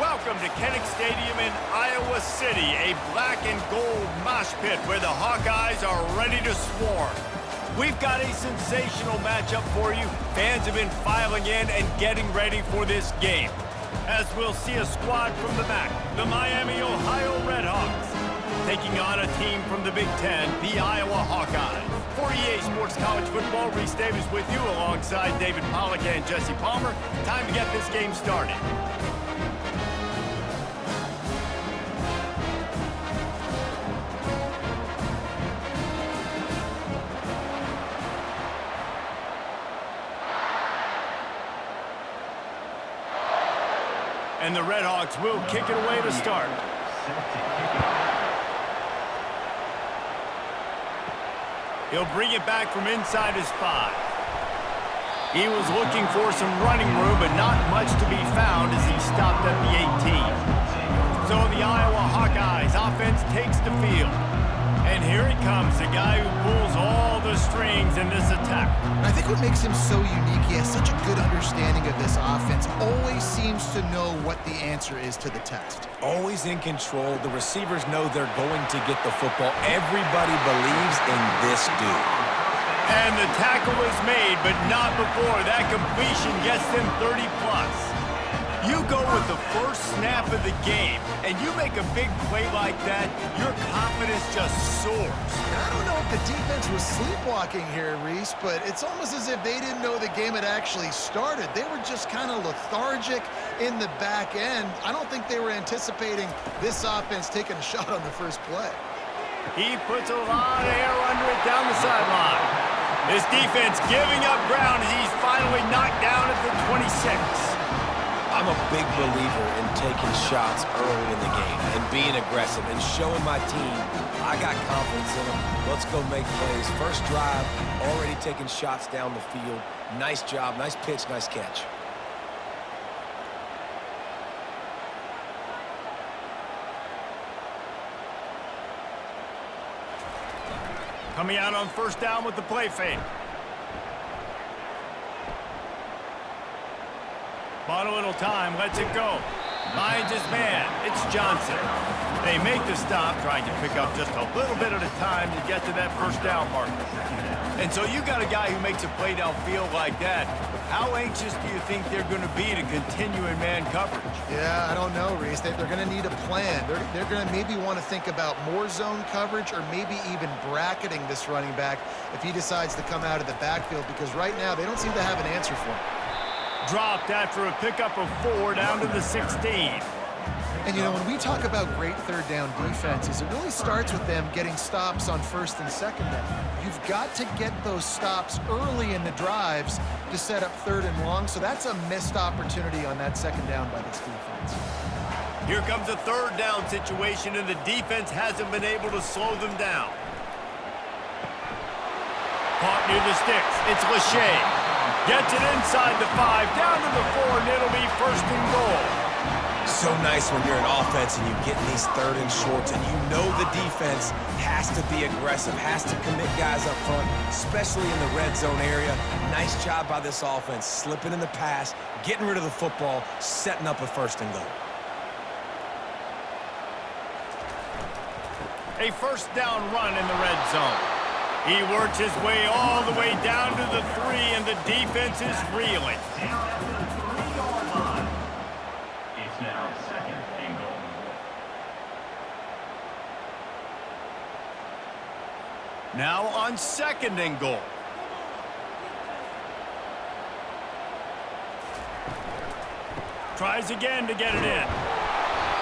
Welcome to Kinnick Stadium in Iowa City, a black and gold mosh pit where the Hawkeyes are ready to swarm. We've got a sensational matchup for you. Fans have been filing in and getting ready for this game. As we'll see a squad from the back, the Miami, Ohio Redhawks, taking on a team from the Big Ten, the Iowa Hawkeyes. For EA Sports College Football, Reese Davis with you alongside David Pollack and Jesse Palmer. Time to get this game started. And the Redhawks will kick it away to start. He'll bring it back from inside his 5. He was looking for some running room, but not much to be found as he stopped at the 18. So the Iowa Hawkeyes offense takes the field. And here he comes, the guy who pulls all the strings in this attack. I think what makes him so unique, he has such a good understanding of this offense, always seems to know what the answer is to the test. Always in control. The receivers know they're going to get the football. Everybody believes in this dude. And the tackle is made, but not before that completion gets them 30+. You go with the first snap of the game, and you make a big play like that, your confidence just soars. I don't know if the defense was sleepwalking here, Reese, but it's almost as if they didn't know the game had actually started. They were just kind of lethargic in the back end. I don't think they were anticipating this offense taking a shot on the first play. He puts a lot of air under it down the sideline. This defense giving up ground as he's finally knocked down at the 26. I'm a big believer in taking shots early in the game and being aggressive and showing my team I got confidence in them. Let's go make plays. First drive, already taking shots down the field. Nice job, nice pitch, nice catch. Coming out on first down with the play fake. Bought a little time, lets it go. Finds his man. It's Johnson. They make the stop, trying to pick up just a little bit at a time to get to that first down marker. And so you got a guy who makes a play downfield like that. How anxious do you think they're going to be to continue in man coverage? Yeah, I don't know, Reese. They're going to need a plan. They're going to maybe want to think about more zone coverage or maybe even bracketing this running back if he decides to come out of the backfield, because right now they don't seem to have an answer for him. Dropped after a pickup of 4 down to the 16. And, you know, when we talk about great third down defenses, it really starts with them getting stops on first and second down. You've got to get those stops early in the drives to set up third and long, so that's a missed opportunity on that second down by this defense. Here comes a third down situation, and the defense hasn't been able to slow them down. Caught near the sticks. It's Lachey. Gets it inside the 5, down to the 4, and it'll be first and goal. So nice when you're an offense and you get in these third and shorts and you know the defense has to be aggressive, has to commit guys up front, especially in the red zone area. Nice job by this offense, slipping in the pass, getting rid of the football, setting up a first and goal. A first down run in the red zone. He works his way all the way down to the 3, and the defense is reeling. It's now second and goal. Now on second and goal. Tries again to get it in.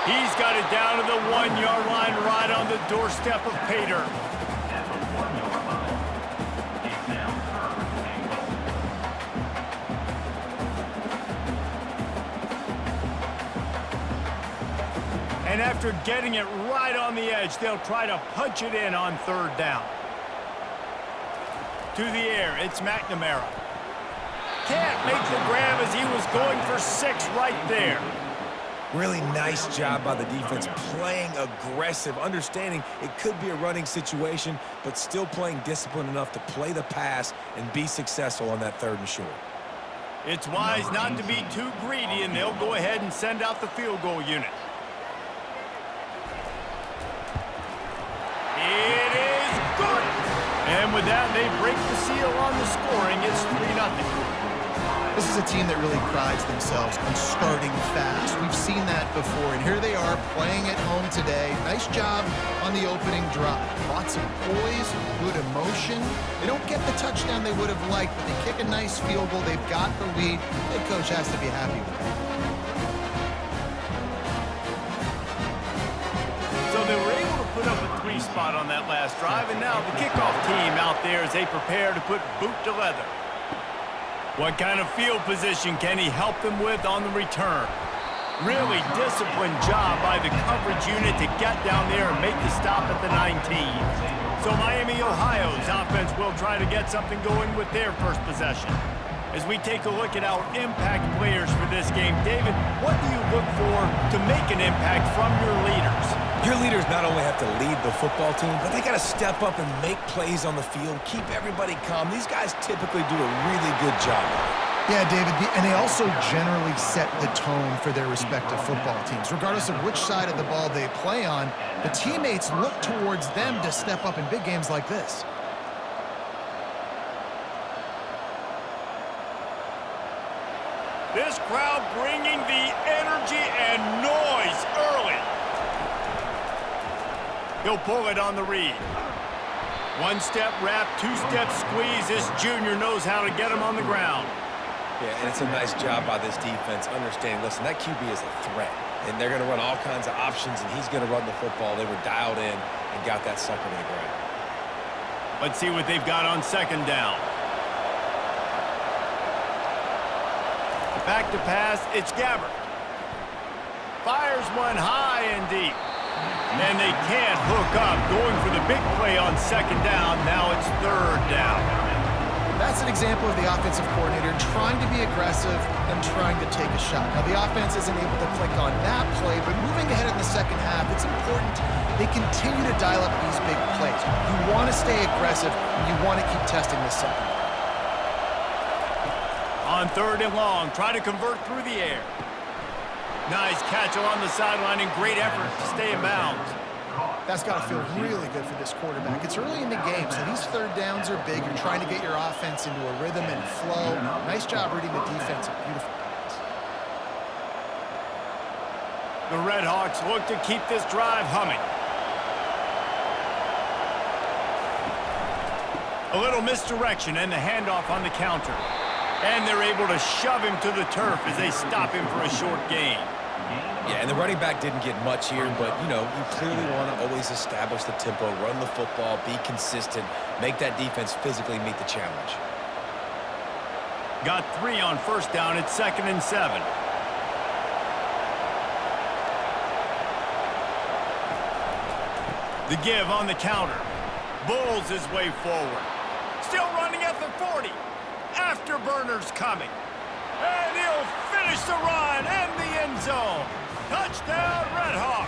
He's got it down to the 1-yard line, right on the doorstep of Pater. And after getting it right on the edge, they'll try to punch it in on third down. To the air, it's McNamara. Can't make the grab as he was going for 6 right there. Really nice job by the defense, playing aggressive, understanding it could be a running situation, but still playing disciplined enough to play the pass and be successful on that third and short. It's wise not to be too greedy, and they'll go ahead and send out the field goal unit. It is good! And with that, they break the seal on the scoring. It's 3-0. This is a team that really prides themselves on starting fast. We've seen that before, and here they are playing at home today. Nice job on the opening drive. Lots of poise, good emotion. They don't get the touchdown they would have liked, but they kick a nice field goal. They've got the lead. The coach has to be happy with it. So they were able to put up a 3 spot on that last drive, and now the kickoff team out there as they prepare to put boot to leather. What kind of field position can he help them with on the return? Really disciplined job by the coverage unit to get down there and make the stop at the 19. So Miami, Ohio's offense will try to get something going with their first possession. As we take a look at our impact players for this game, David, what do you look for to make an impact from your leaders? Your leaders not only have to lead the football team, but they got to step up and make plays on the field, keep everybody calm. These guys typically do a really good job. Yeah, David, and they also generally set the tone for their respective football teams. Regardless of which side of the ball they play on, the teammates look towards them to step up in big games like this. This crowd bringing the energy and noise early. He'll pull it on the read. One-step wrap, two-step squeeze. This junior knows how to get him on the ground. Yeah, and it's a nice job by this defense understanding, listen, that QB is a threat, and they're going to run all kinds of options, and he's going to run the football. They were dialed in and got that sucker to the ground. Let's see what they've got on second down. Back to pass, it's Gabbert. Fires one high and deep. And they can't hook up. Going for the big play on second down. Now it's third down. That's an example of the offensive coordinator trying to be aggressive and trying to take a shot. Now, the offense isn't able to click on that play, but moving ahead in the second half, it's important they continue to dial up these big plays. You want to stay aggressive, and you want to keep testing this second. On third and long, try to convert through the air. Nice catch along the sideline and great effort to stay in bounds. That's got to feel really good for this quarterback. It's early in the game, so these third downs are big. You're trying to get your offense into a rhythm and flow. Nice job reading the defense. A beautiful pass. The Redhawks look to keep this drive humming. A little misdirection and the handoff on the counter. And they're able to shove him to the turf as they stop him for a short gain. Yeah, and the running back didn't get much here, but, you know, you clearly want to always establish the tempo, run the football, be consistent, make that defense physically meet the challenge. Got 3 on first down. It's 2nd and 7. The give on the counter. Bulls his way forward. Still running at the 40. Afterburners coming. And he'll finish the run and the end zone. Touchdown, Redhawks.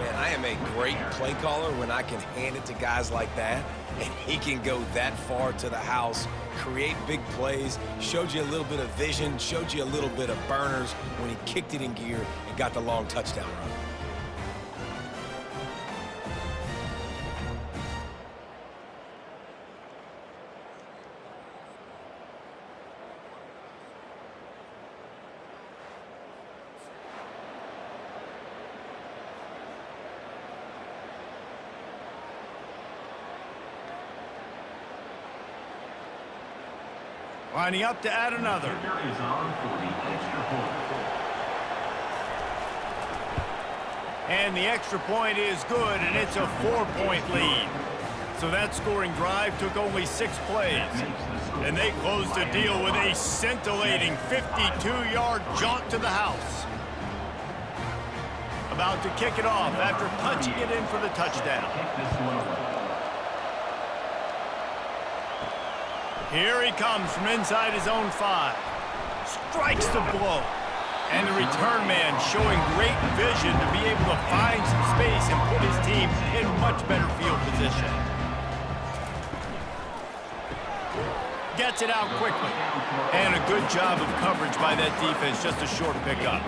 Man, I am a great play caller when I can hand it to guys like that, and he can go that far to the house, create big plays, showed you a little bit of vision, showed you a little bit of burners when he kicked it in gear and got the long touchdown run. Lining up to add another. Is on for the extra point. And the extra point is good, and it's a 4-point lead. So that scoring drive took only 6 plays. And they closed the deal with a scintillating 52-yard jaunt to the house. About to kick it off after punching it in for the touchdown. Here he comes from inside his own 5. Strikes the blow. And the return man showing great vision to be able to find some space and put his team in much better field position. gets it out quickly. And a good job of coverage by that defense, just a short pickup.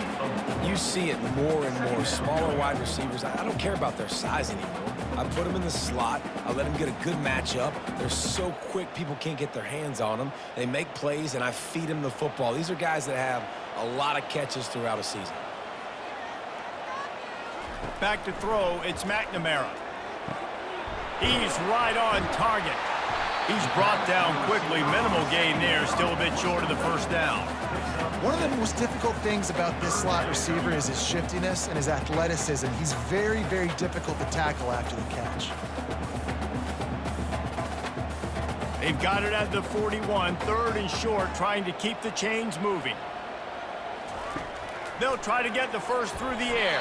You see it more and more. Smaller wide receivers, I don't care about their size anymore. I put them in the slot. I let them get a good matchup. They're so quick, people can't get their hands on them. They make plays, and I feed them the football. These are guys that have a lot of catches throughout a season. Back to throw, it's McNamara. He's right on target. He's brought down quickly. Minimal gain there, still a bit short of the first down. One of the most difficult things about this slot receiver is his shiftiness and his athleticism. He's very, very difficult to tackle after the catch. They've got it at the 41, 3rd and short, trying to keep the chains moving. They'll try to get the first through the air.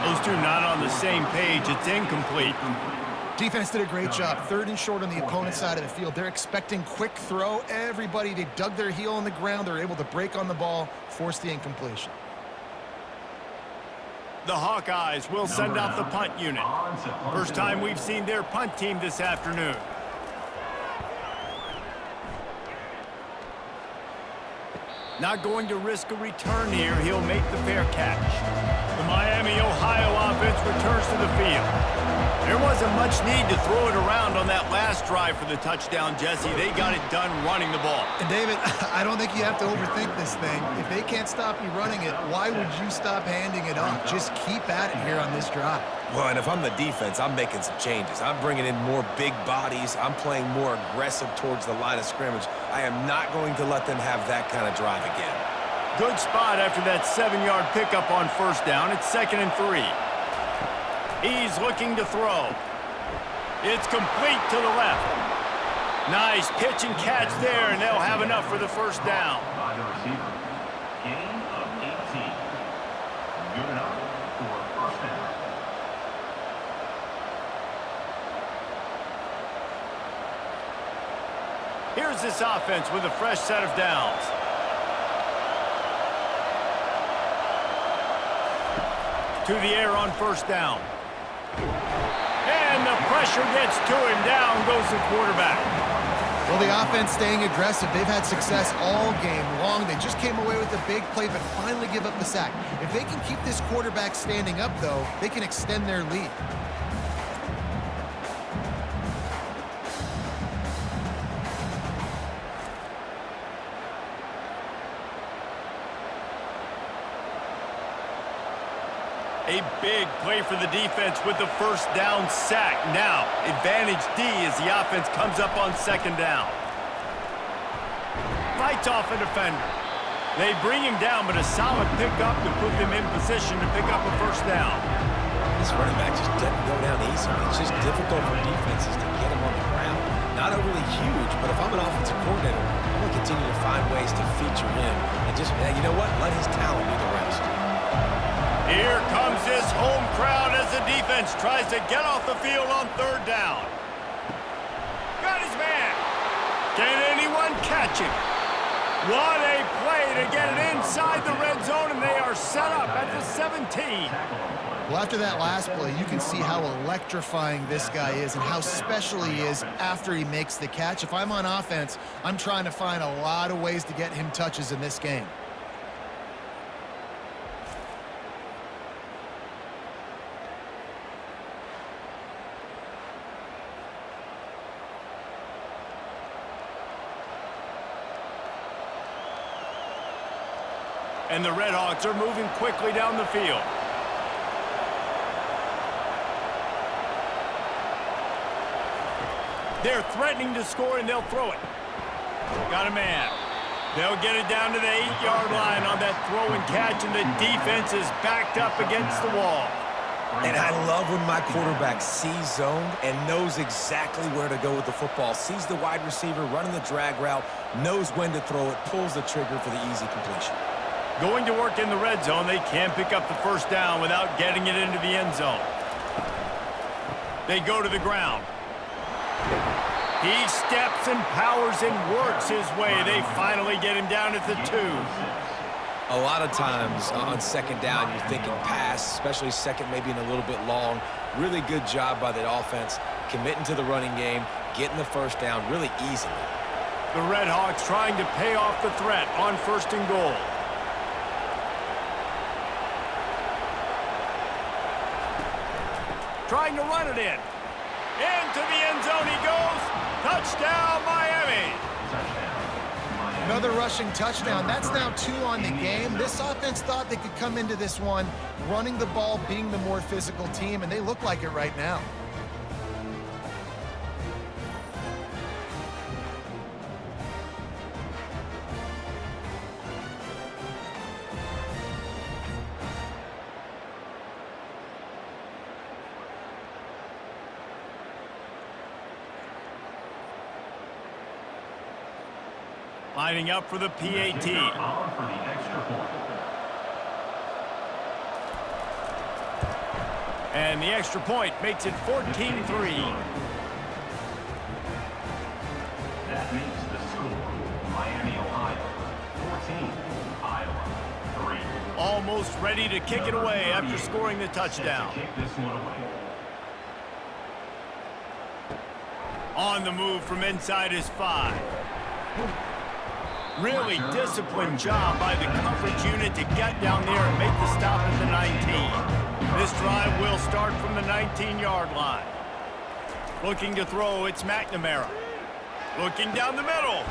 Those two not on the same page. It's incomplete. Defense did a great job. 3rd and short on the opponent's side of the field. They're expecting quick throw. Everybody, they dug their heel on the ground. They're able to break on the ball, force the incompletion. The Hawkeyes will send out the punt unit. First time we've seen their punt team this afternoon. Not going to risk a return here. He'll make the fair catch. The Miami, Ohio offense returns to the field. There wasn't much need to throw it around on that last drive for the touchdown, Jesse. They got it done running the ball. And David, I don't think you have to overthink this thing. If they can't stop you running it, why would you stop handing it off? Just keep at it here on this drive. Well, and if I'm the defense, I'm making some changes. I'm bringing in more big bodies. I'm playing more aggressive towards the line of scrimmage. I am not going to let them have that kind of drive again. Good spot after that 7-yard pickup on first down. It's 2nd and 3. He's looking to throw. It's complete to the left. Nice pitch and catch there, and they'll have enough for the first down. By the receiver. Gain of 18. Good enough for first down. Here's this offense with a fresh set of downs. To the air on first down. And the pressure gets to him. Down goes the quarterback. Well, the offense staying aggressive. They've had success all game long. They just came away with a big play, but finally give up the sack. If they can keep this quarterback standing up, though, they can extend their lead. A big play for the defense with the first down sack. Now, advantage D as the offense comes up on 2nd down. Fights off a defender. They bring him down, but a solid pickup to put them in position to pick up a first down. This running back just doesn't go down easily. It's just difficult for defenses to get him on the ground. Not overly huge, but if I'm an offensive coordinator, I'm going to continue to find ways to feature him. And just, you know what? Let his talent do the rest. Here comes this home crowd as the defense tries to get off the field on 3rd down. Got his man. Can anyone catch him? What a play to get it inside the red zone, and they are set up at the 17. Well, after that last play, you can see how electrifying this guy is and how special he is after he makes the catch. If I'm on offense, I'm trying to find a lot of ways to get him touches in this game. And the Red Hawks are moving quickly down the field. They're threatening to score, and they'll throw it. Got a man. They'll get it down to the 8-yard line on that throw and catch, and the defense is backed up against the wall. And I love when my quarterback sees zone and knows exactly where to go with the football. Sees the wide receiver running the drag route, knows when to throw it, pulls the trigger for the easy completion. Going to work in the red zone, they can't pick up the first down without getting it into the end zone. They go to the ground. He steps and powers and works his way. They finally get him down at the 2. A lot of times on 2nd down, you're thinking pass, especially 2nd, maybe in a little bit long. Really good job by the offense, committing to the running game, getting the first down really easily. The Red Hawks trying to pay off the threat on 1st and goal. Trying to run it in. Into the end zone he goes. Touchdown, Miami. Another rushing touchdown. That's now 2 on the game. This offense thought they could come into this one running the ball, being the more physical team, and they look like it right now. Lining up for the PAT. And the extra point makes it 14-3. That makes the score Miami, Ohio 14, Iowa 3. Almost ready to kick it away after scoring the touchdown. Kick this one away. On the move from inside his 5. Really disciplined job by the coverage unit to get down there and make the stop at the 19. This drive will start from the 19-yard line. Looking to throw, it's McNamara. Looking down the middle.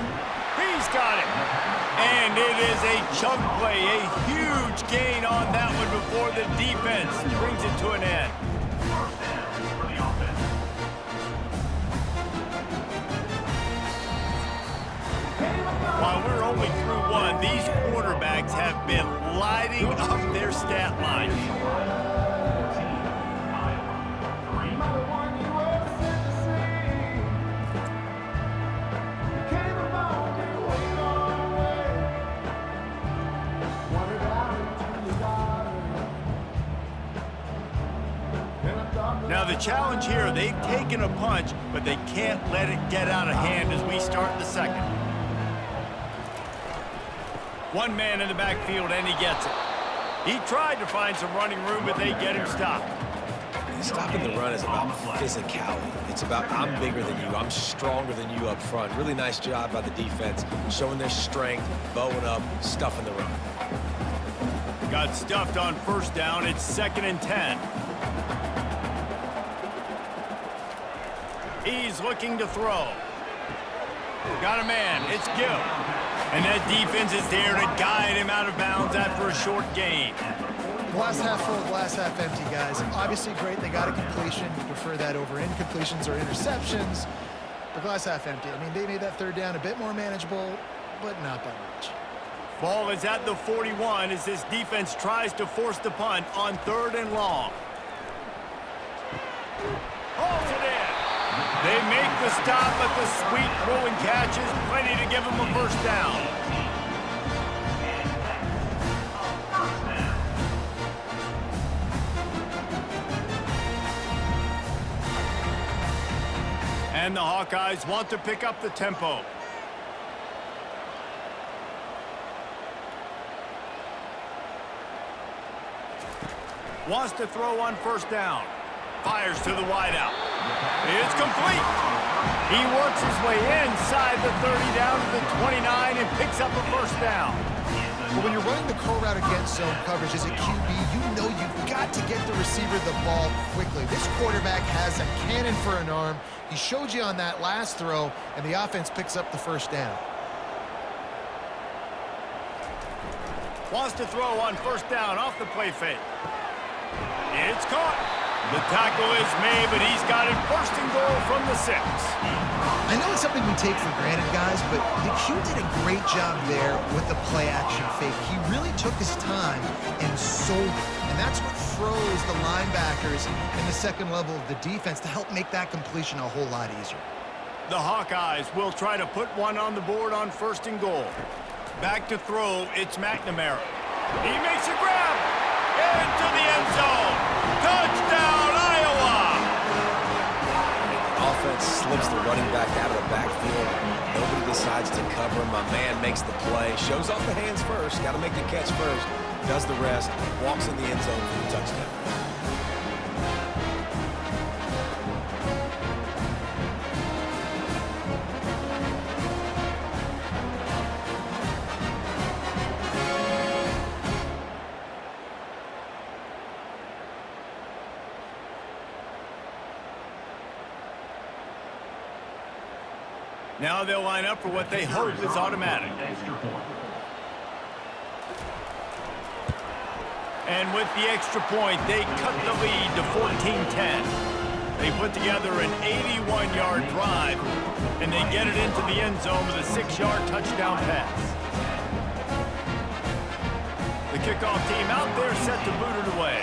He's got it. And it is a chunk play, a huge gain on that one before the defense brings it to an end. First down for the offense. While we're only through one, these quarterbacks have been lighting up their stat line. 14, Iowa 3. Now the challenge here, they've taken a punch, but they can't let it get out of hand as we start the second. One man in the backfield, and he gets it. He tried to find some running room, but they get him stopped. Stopping the run is about physicality. It's about I'm bigger than you, I'm stronger than you up front. Really nice job by the defense, showing their strength, bowing up, stuffing the run. Got stuffed on 1st down. It's 2nd and 10. He's looking to throw. Got a man. It's Gill. And that defense is there to guide him out of bounds after a short gain. Glass half full, glass half empty, guys. Obviously great, they got a completion. You prefer that over incompletions or interceptions. But glass half empty. I mean, they made that 3rd down a bit more manageable, but not by much. Ball is at the 41 as this defense tries to force the punt on 3rd and long. Hauls it in. They make the stop, but the sweet throw and catch is plenty to give them a 1st down. And the Hawkeyes want to pick up the tempo. Wants to throw on 1st down. Fires to the wideout. It's complete. He works his way inside the 30 down to the 29 and picks up a 1st down. But when you're running the curl route against zone coverage as a QB, you know you've got to get the receiver the ball quickly. This quarterback has a cannon for an arm. He showed you on that last throw, and the offense picks up the 1st down. Wants to throw on 1st down off the play fake. It's caught. The tackle is made, but he's got it 1st and goal from the 6. I know it's something we take for granted, guys, but the Q did a great job there with the play-action fake. He really took his time and sold it. And that's what froze the linebackers in the 2nd level of the defense to help make that completion a whole lot easier. The Hawkeyes will try to put one on the board on 1st and goal. Back to throw, it's McNamara. He makes a grab. Into the end zone. Touchdown, Iowa! Offense slips the running back out of the backfield. Nobody decides to cover him. My man makes the play. Shows off the hands first. Got to make the catch first. Does the rest. Walks in the end zone for the touchdown. Now they'll line up for what they hope is automatic. Extra point. And with the extra point, they cut the lead to 14-10. They put together an 81-yard drive, and they get it into the end zone with a 6-yard touchdown pass. The kickoff team out there set to boot it away.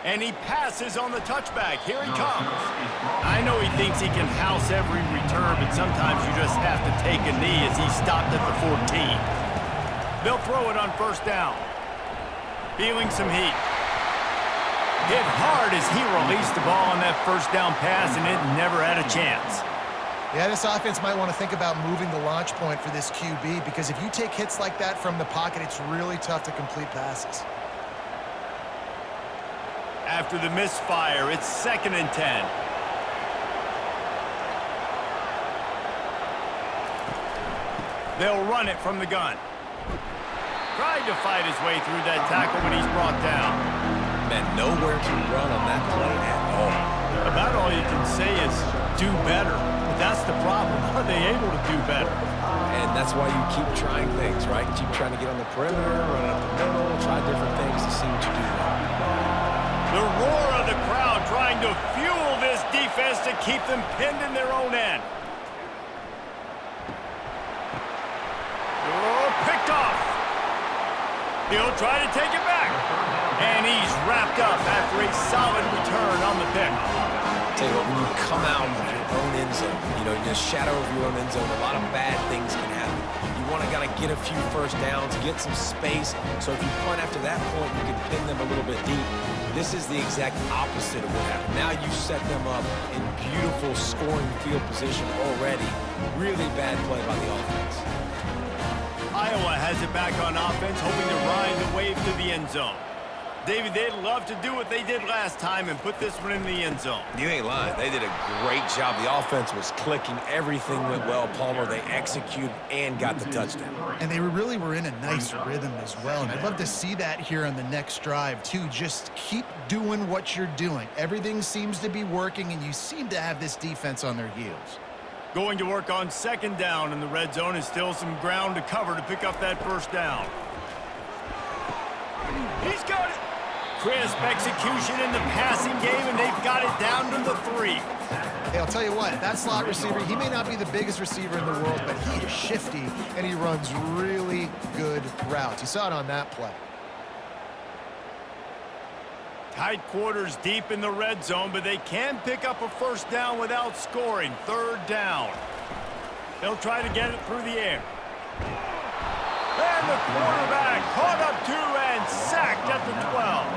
And he passes on the touchback. Here he comes. I know he thinks he can house every return, but sometimes you just have to take a knee as he stopped at the 14. They'll throw it on first down. Feeling some heat. Hit hard as he released the ball on that first down pass, and it never had a chance. Yeah, this offense might want to think about moving the launch point for this QB, because if you take hits like that from the pocket, it's really tough to complete passes. After the misfire, it's 2nd and 10. They'll run it from the gun. Tried to fight his way through that tackle, but he's brought down. Man, nowhere to run on that play at all. About all you can say is do better. But that's the problem. Are they able to do better? And that's why you keep trying things, right? Keep trying to get on the perimeter, run up the middle, try different things to see what you do well. The roar of the crowd trying to fuel this defense to keep them pinned in their own end. Oh, picked off. He'll try to take it back. And he's wrapped up after a solid return on the pick. Tell you what, when you come out of your own end zone, you know, in the shadow of your own end zone, a lot of bad things can happen. You want to get a few first downs, get some space, so if you punt after that point, you can pin them a little bit deep. This is the exact opposite of what happened. Now you set them up in beautiful scoring field position already. Really bad play by the offense. Iowa has it back on offense, hoping to ride the wave to the end zone. David, they'd love to do what they did last time and put this one in the end zone. You ain't lying. They did a great job. The offense was clicking. Everything went well. Palmer, they executed and got the touchdown. And they really were in a nice rhythm as well. And I'd love to see that here on the next drive, too. Just keep doing what you're doing. Everything seems to be working, and you seem to have this defense on their heels. Going to work on 2nd down in the red zone, is still some ground to cover to pick up that first down. He's got it. Crisp execution in the passing game, and they've got it down to the 3. Hey, I'll tell you what, that slot receiver, he may not be the biggest receiver in the world, but he is shifty, and he runs really good routes. You saw it on that play. Tight quarters deep in the red zone, but they can pick up a first down without scoring. 3rd down. They'll try to get it through the air. And the quarterback caught up to and sacked at the 12.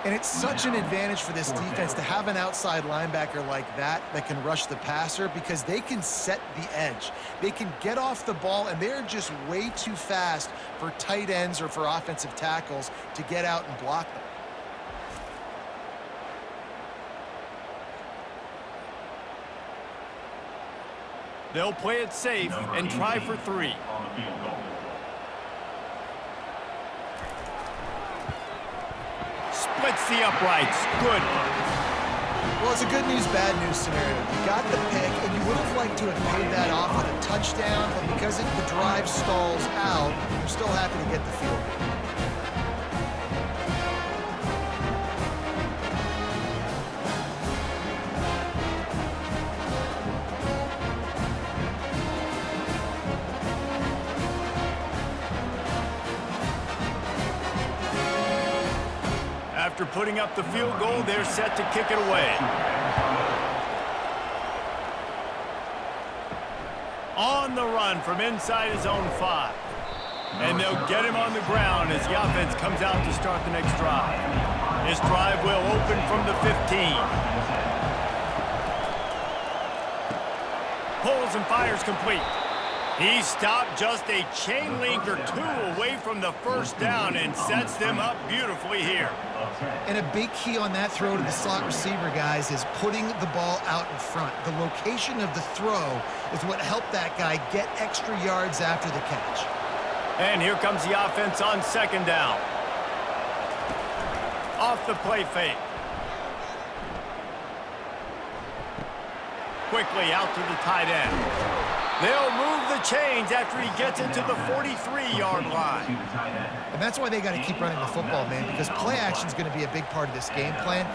And it's such an advantage for this defense to have an outside linebacker like that can rush the passer, because they can set the edge. They can get off the ball, and they're just way too fast for tight ends or for offensive tackles to get out and block them. They'll play it safe and try for 3. On the field goal. Splits the uprights. Good. Well, it's a good news, bad news scenario. You got the pick, and you would have liked to have paid that off with a touchdown, but because the drive stalls out, you're still happy to get the field goal. After putting up the field goal, they're set to kick it away. On the run from inside his own 5. And they'll get him on the ground as the offense comes out to start the next drive. This drive will open from the 15. Pulls and fires complete. He stopped just a chain link or 2 away from the first down and sets them up beautifully here. And a big key on that throw to the slot receiver, guys, is putting the ball out in front. The location of the throw is what helped that guy get extra yards after the catch. And here comes the offense on 2nd down. Off the play fake. quickly out to the tight end. They'll move the chains after he gets into the 43-yard line. And that's why they got to keep running the football, man, because play action is going to be a big part of this game plan.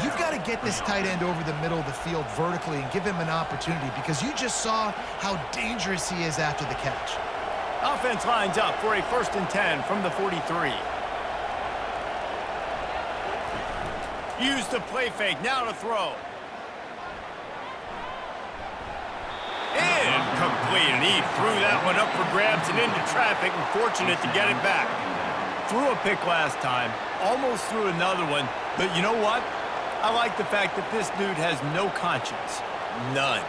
You've got to get this tight end over the middle of the field vertically and give him an opportunity, because you just saw how dangerous he is after the catch. Offense lines up for a 1st and 10 from the 43. Use the play fake, now to throw. Incomplete, and he threw that one up for grabs and into traffic, and fortunate to get it back. Threw a pick last time, almost threw another one, but you know what? I like the fact that this dude has no conscience. None.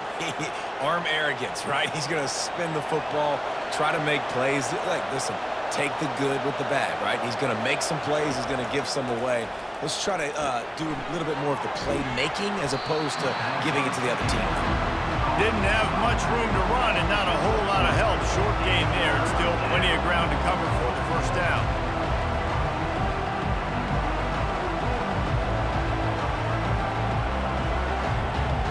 Arm arrogance, right? He's going to spin the football, try to make plays. Like, listen, take the good with the bad, right? He's going to make some plays. He's going to give some away. Let's try to do a little bit more of the playmaking as opposed to giving it to the other team. Didn't have much room to run and not a whole lot of help. Short game there, and still plenty of ground to cover for the 1st down.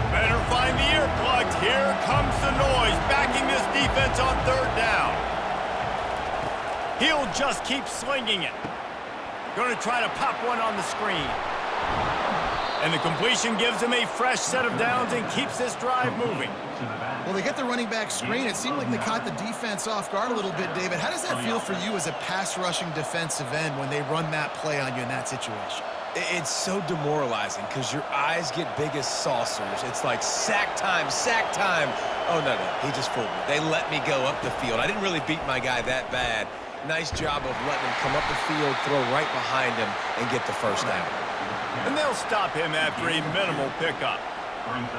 Better find the earplugs. Here comes the noise, backing this defense on 3rd down. He'll just keep slinging it. Going to try to pop one on the screen. And the completion gives him a fresh set of downs and keeps this drive moving. Well, they get the running back screen. It seemed like they caught the defense off guard a little bit, David. How does that feel for you as a pass-rushing defensive end when they run that play on you in that situation? It's so demoralizing because your eyes get big as saucers. It's like sack time, sack time. Oh, no, he just fooled me. They let me go up the field. I didn't really beat my guy that bad. Nice job of letting him come up the field, throw right behind him, and get the 1st down. And they'll stop him after a minimal pickup.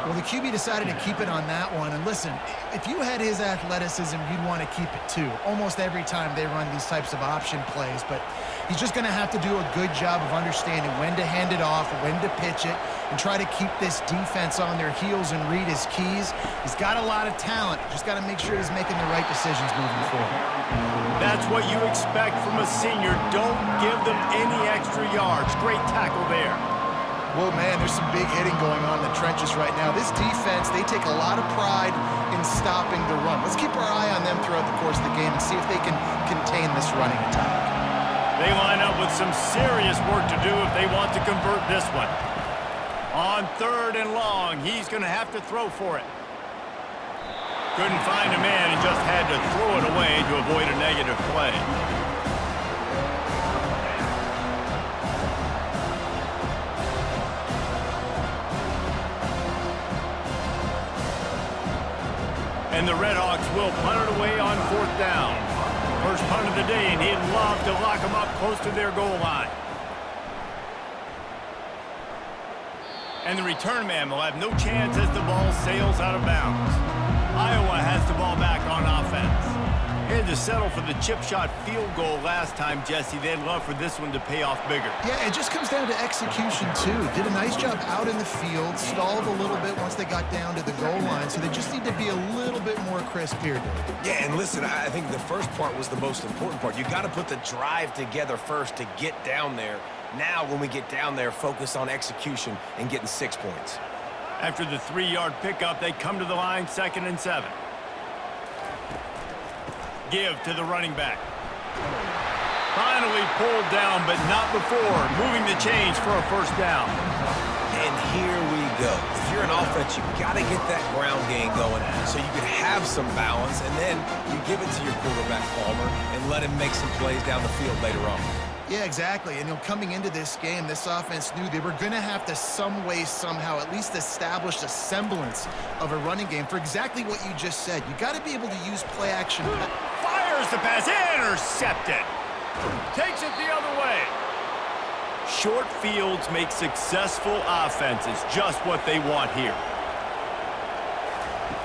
Well, the QB decided to keep it on that one. And listen, if you had his athleticism, you'd want to keep it too. Almost every time they run these types of option plays. But he's just going to have to do a good job of understanding when to hand it off, when to pitch it, and try to keep this defense on their heels and read his keys. He's got a lot of talent. Just got to make sure he's making the right decisions moving forward. That's what you expect from a senior. Don't give them any extra yards. Great tackle there. Well, man, there's some big hitting going on in the trenches right now. This defense, they take a lot of pride in stopping the run. Let's keep our eye on them throughout the course of the game and see if they can contain this running attack. They line up with some serious work to do if they want to convert this one. On 3rd and long, he's going to have to throw for it. Couldn't find a man and just had to throw it away to avoid a negative play. And the Redhawks will punt it away on 4th down. First punt of the day, and he'd love to lock them up close to their goal line. And the return man will have no chance as the ball sails out of bounds. Iowa has the ball back on offense. Had to settle for the chip shot field goal last time, Jesse. They'd love for this one to pay off bigger. Yeah, it just comes down to execution, too. Did a nice job out in the field, stalled a little bit once they got down to the goal line, so they just need to be a little bit more crisp here, David. Yeah, and listen, I think the first part was the most important part. You got to put the drive together first to get down there. Now, when we get down there, focus on execution and getting 6 points. After the 3-yard pickup, they come to the line, 2nd and 7. Give to the running back. Finally pulled down, but not before. Moving the chains for a 1st down. And here we go. If you're an offense, you've got to get that ground game going so you can have some balance, and then you give it to your quarterback, Palmer, and let him make some plays down the field later on. Yeah, exactly. And coming into this game, this offense knew they were going to have to some way, somehow, at least establish a semblance of a running game for exactly what you just said. You got to be able to use play action. Fires the pass, intercepted. Takes it the other way. Short fields make successful offenses just what they want here.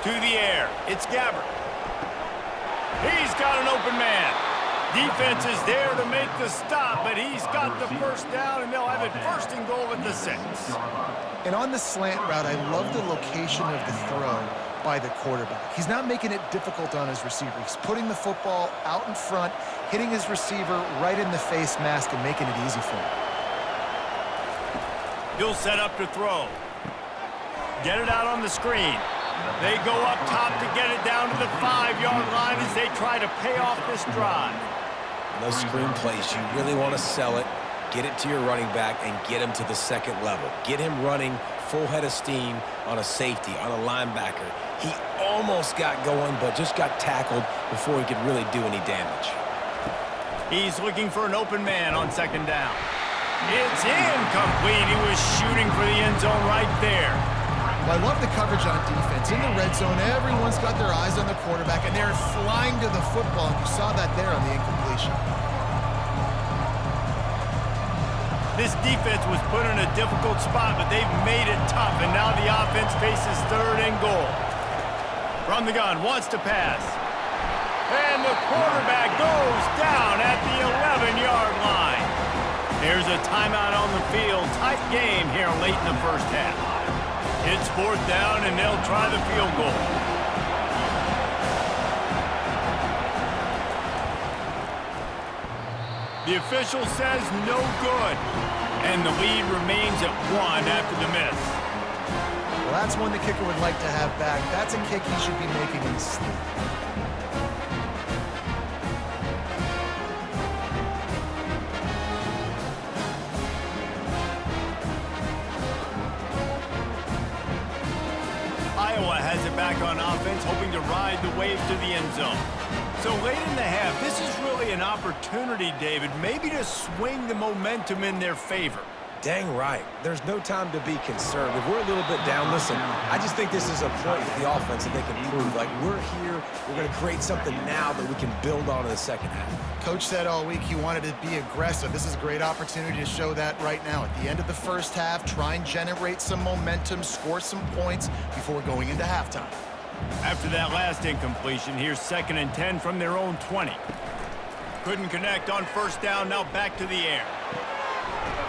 To the air, it's Gabbert. He's got an open man. Defense is there to make the stop, but he's got the 1st down, and they'll have it 1st and goal at the 6. And on the slant route, I love the location of the throw by the quarterback. He's not making it difficult on his receiver. He's putting the football out in front, hitting his receiver right in the face mask and making it easy for him. He'll set up to throw. Get it out on the screen. They go up top to get it down to the 5-yard line as they try to pay off this drive. Those screen plays, you really want to sell it, get it to your running back, and get him to the second level. Get him running full head of steam on a safety, on a linebacker. He almost got going, but just got tackled before he could really do any damage. He's looking for an open man on second down. It's incomplete. He was shooting for the end zone right there. Well, I love the coverage on defense. In the red zone, everyone's got their eyes on the quarterback, and they're flying to the football. And you saw that there on the incompletion. This defense was put in a difficult spot, but they've made it tough, and now the offense faces 3rd and goal. From the gun, wants to pass. And the quarterback goes down at the 11-yard line. There's a timeout on the field. Tight game here late in the first half. It's 4th down, and they'll try the field goal. The official says no good, and the lead remains at 1 after the miss. Well, that's one the kicker would like to have back. That's a kick he should be making in his sleep. Iowa has it back on offense, hoping to ride the wave to the end zone. So late in the half, this is really an opportunity, David, maybe to swing the momentum in their favor. Dang right. There's no time to be concerned. If we're a little bit down, listen, I just think this is a point with the offense that they can prove. Like, we're here, we're going to create something now that we can build on in the second half. Coach said all week he wanted to be aggressive. This is a great opportunity to show that right now. At the end of the first half, try and generate some momentum, score some points before going into halftime. After that last incompletion, here's 2nd and 10 from their own 20. Couldn't connect on first down, now back to the air.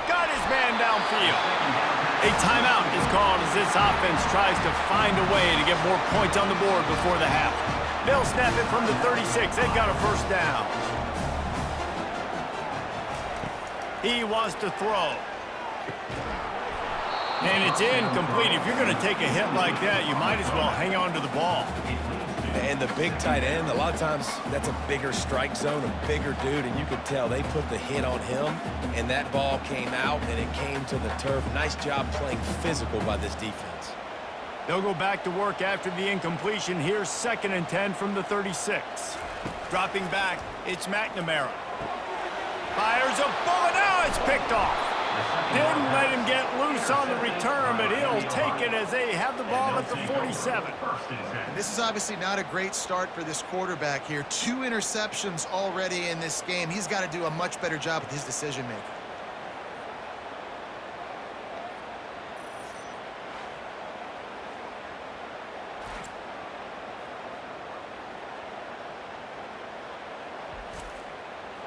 Got his man downfield. A timeout is called as this offense tries to find a way to get more points on the board before the half. They'll snap it from the 36. They've got a first down. He wants to throw. And it's incomplete. If you're going to take a hit like that, you might as well hang on to the ball. And the big tight end, a lot of times that's a bigger strike zone, a bigger dude, and you could tell they put the hit on him, and that ball came out, and it came to the turf. Nice job playing physical by this defense. They'll go back to work after the incompletion. Here's 2nd and 10 from the 36. Dropping back, it's McNamara. Fires a bullet. Now it's picked off. Didn't let him get loose on the return, but he'll take it as they have the ball at the 47. This is obviously not a great start for this quarterback here. 2 interceptions already in this game. He's got to do a much better job with his decision-making.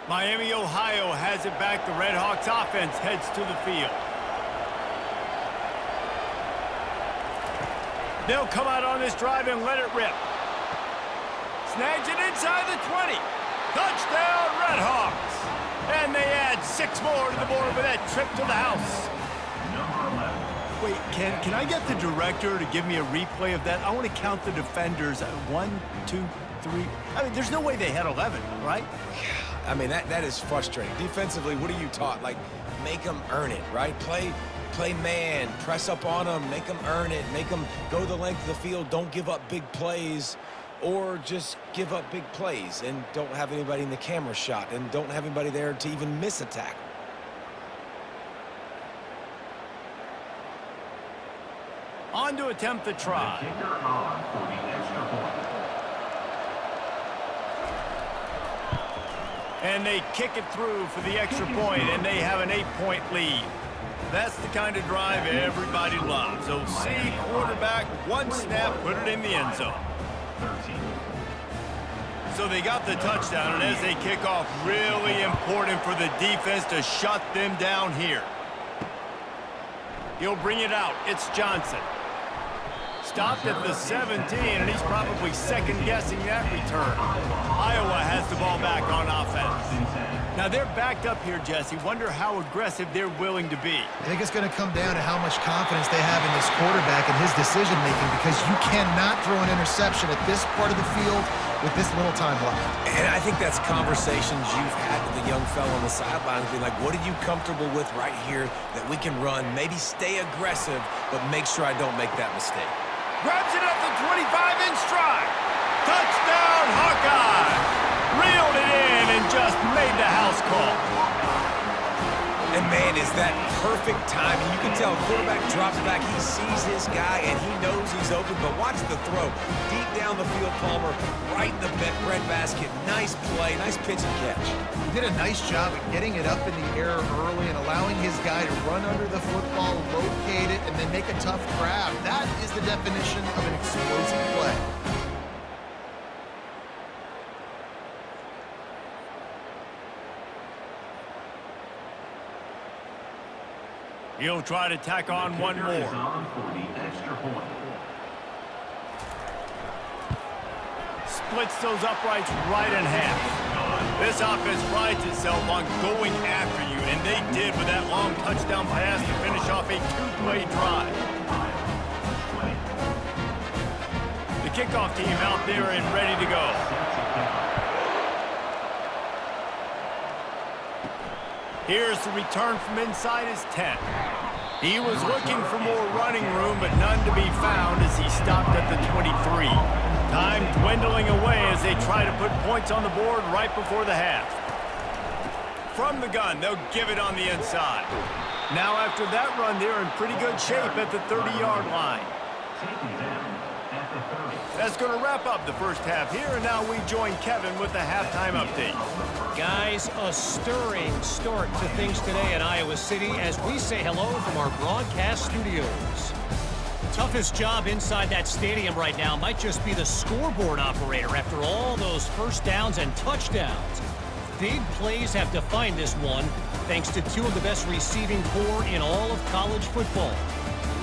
Miami, Ohio has it back. The Redhawks offense heads to the field. They'll come out on this drive and let it rip. Snags it inside the 20. Touchdown, Redhawks. And they add 6 more to the board with that trip to the house. Wait, can I get the director to give me a replay of that? I want to count the defenders. 1, 2, 3. I mean, there's no way they had 11, right? I mean, that is frustrating. Defensively, what are you taught? Like, make them earn it, right? Play man, press up on them, make them earn it, make them go the length of the field, don't give up big plays, or just give up big plays and don't have anybody in the camera shot and don't have anybody there to even miss a tackle. On to attempt the try. And they kick it through for the extra point, and they have an 8-point lead. That's the kind of drive everybody loves. So see quarterback, 1 snap, put it in the end zone. So they got the touchdown, and as they kick off, really important for the defense to shut them down here. He'll bring it out. It's Johnson. Stopped at the 17, and he's probably second-guessing that return. Iowa has the ball back on offense. Now Now they're backed up here, Jesse. Wonder how aggressive they're willing to be. I think it's going to come down to how much confidence they have in this quarterback and his decision-making, because you cannot throw an interception at this part of the field with this little time left. And I think that's conversations you've had with the young fellow on the sidelines, being like, what are you comfortable with right here that we can run? Maybe stay aggressive, but make sure I don't make that mistake. Grabs it at the 25 in stride. Touchdown, Hawkeye! Reeled it in and just made the house call. And man, is that perfect timing. You can tell quarterback drops back, he sees his guy, and he knows he's open, but watch the throw. Deep down the field, Palmer, right in the breadbasket. Nice play, nice pitch and catch. He did a nice job of getting it up in the air early and allowing his guy to run under the football, locate it, and then make a tough grab. That is the definition of an explosive play. He'll try to tack on one more. Splits those uprights right in half. This offense prides itself on going after you, and they did with that long touchdown pass to finish off a two-play drive. The kickoff team out there and ready to go. Here's the return from inside his 10. He was looking for more running room, but none to be found as he stopped at the 23. Time dwindling away as they try to put points on the board right before the half. From the gun, they'll give it on the inside. Now after that run, they're in pretty good shape at the 30-yard line. That's going to wrap up the first half here, and now we join Kevin with the halftime update. Guys, a stirring start to things today in Iowa City as we say hello from our broadcast studios. Toughest job inside that stadium right now might just be the scoreboard operator after all those first downs and touchdowns. Big plays have defined this one thanks to two of the best receiving corps in all of college football.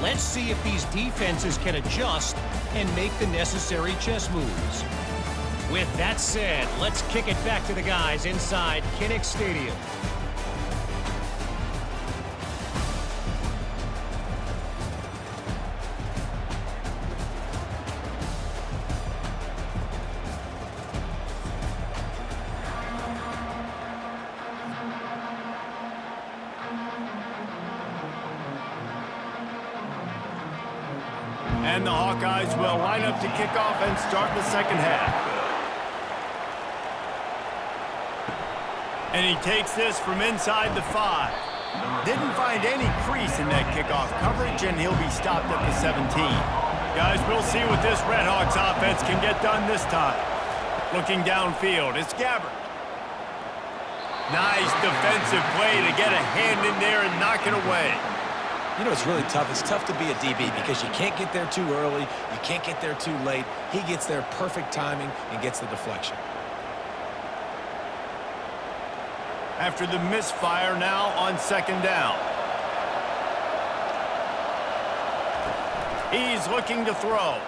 Let's see if these defenses can adjust and make the necessary chess moves. With that said, let's kick it back to the guys inside Kinnick Stadium. And the Hawkeyes will line up to kick off and start the second half. And he takes this from inside the 5. Didn't find any crease in that kickoff coverage, and he'll be stopped at the 17. Guys, we'll see what this Redhawks offense can get done this time. Looking downfield, it's Gabbert. Nice defensive play to get a hand in there and knock it away. You know, it's really tough. It's tough to be a DB because you can't get there too early. You can't get there too late. He gets there perfect timing and gets the deflection. After the misfire, now on second down. He's looking to throw.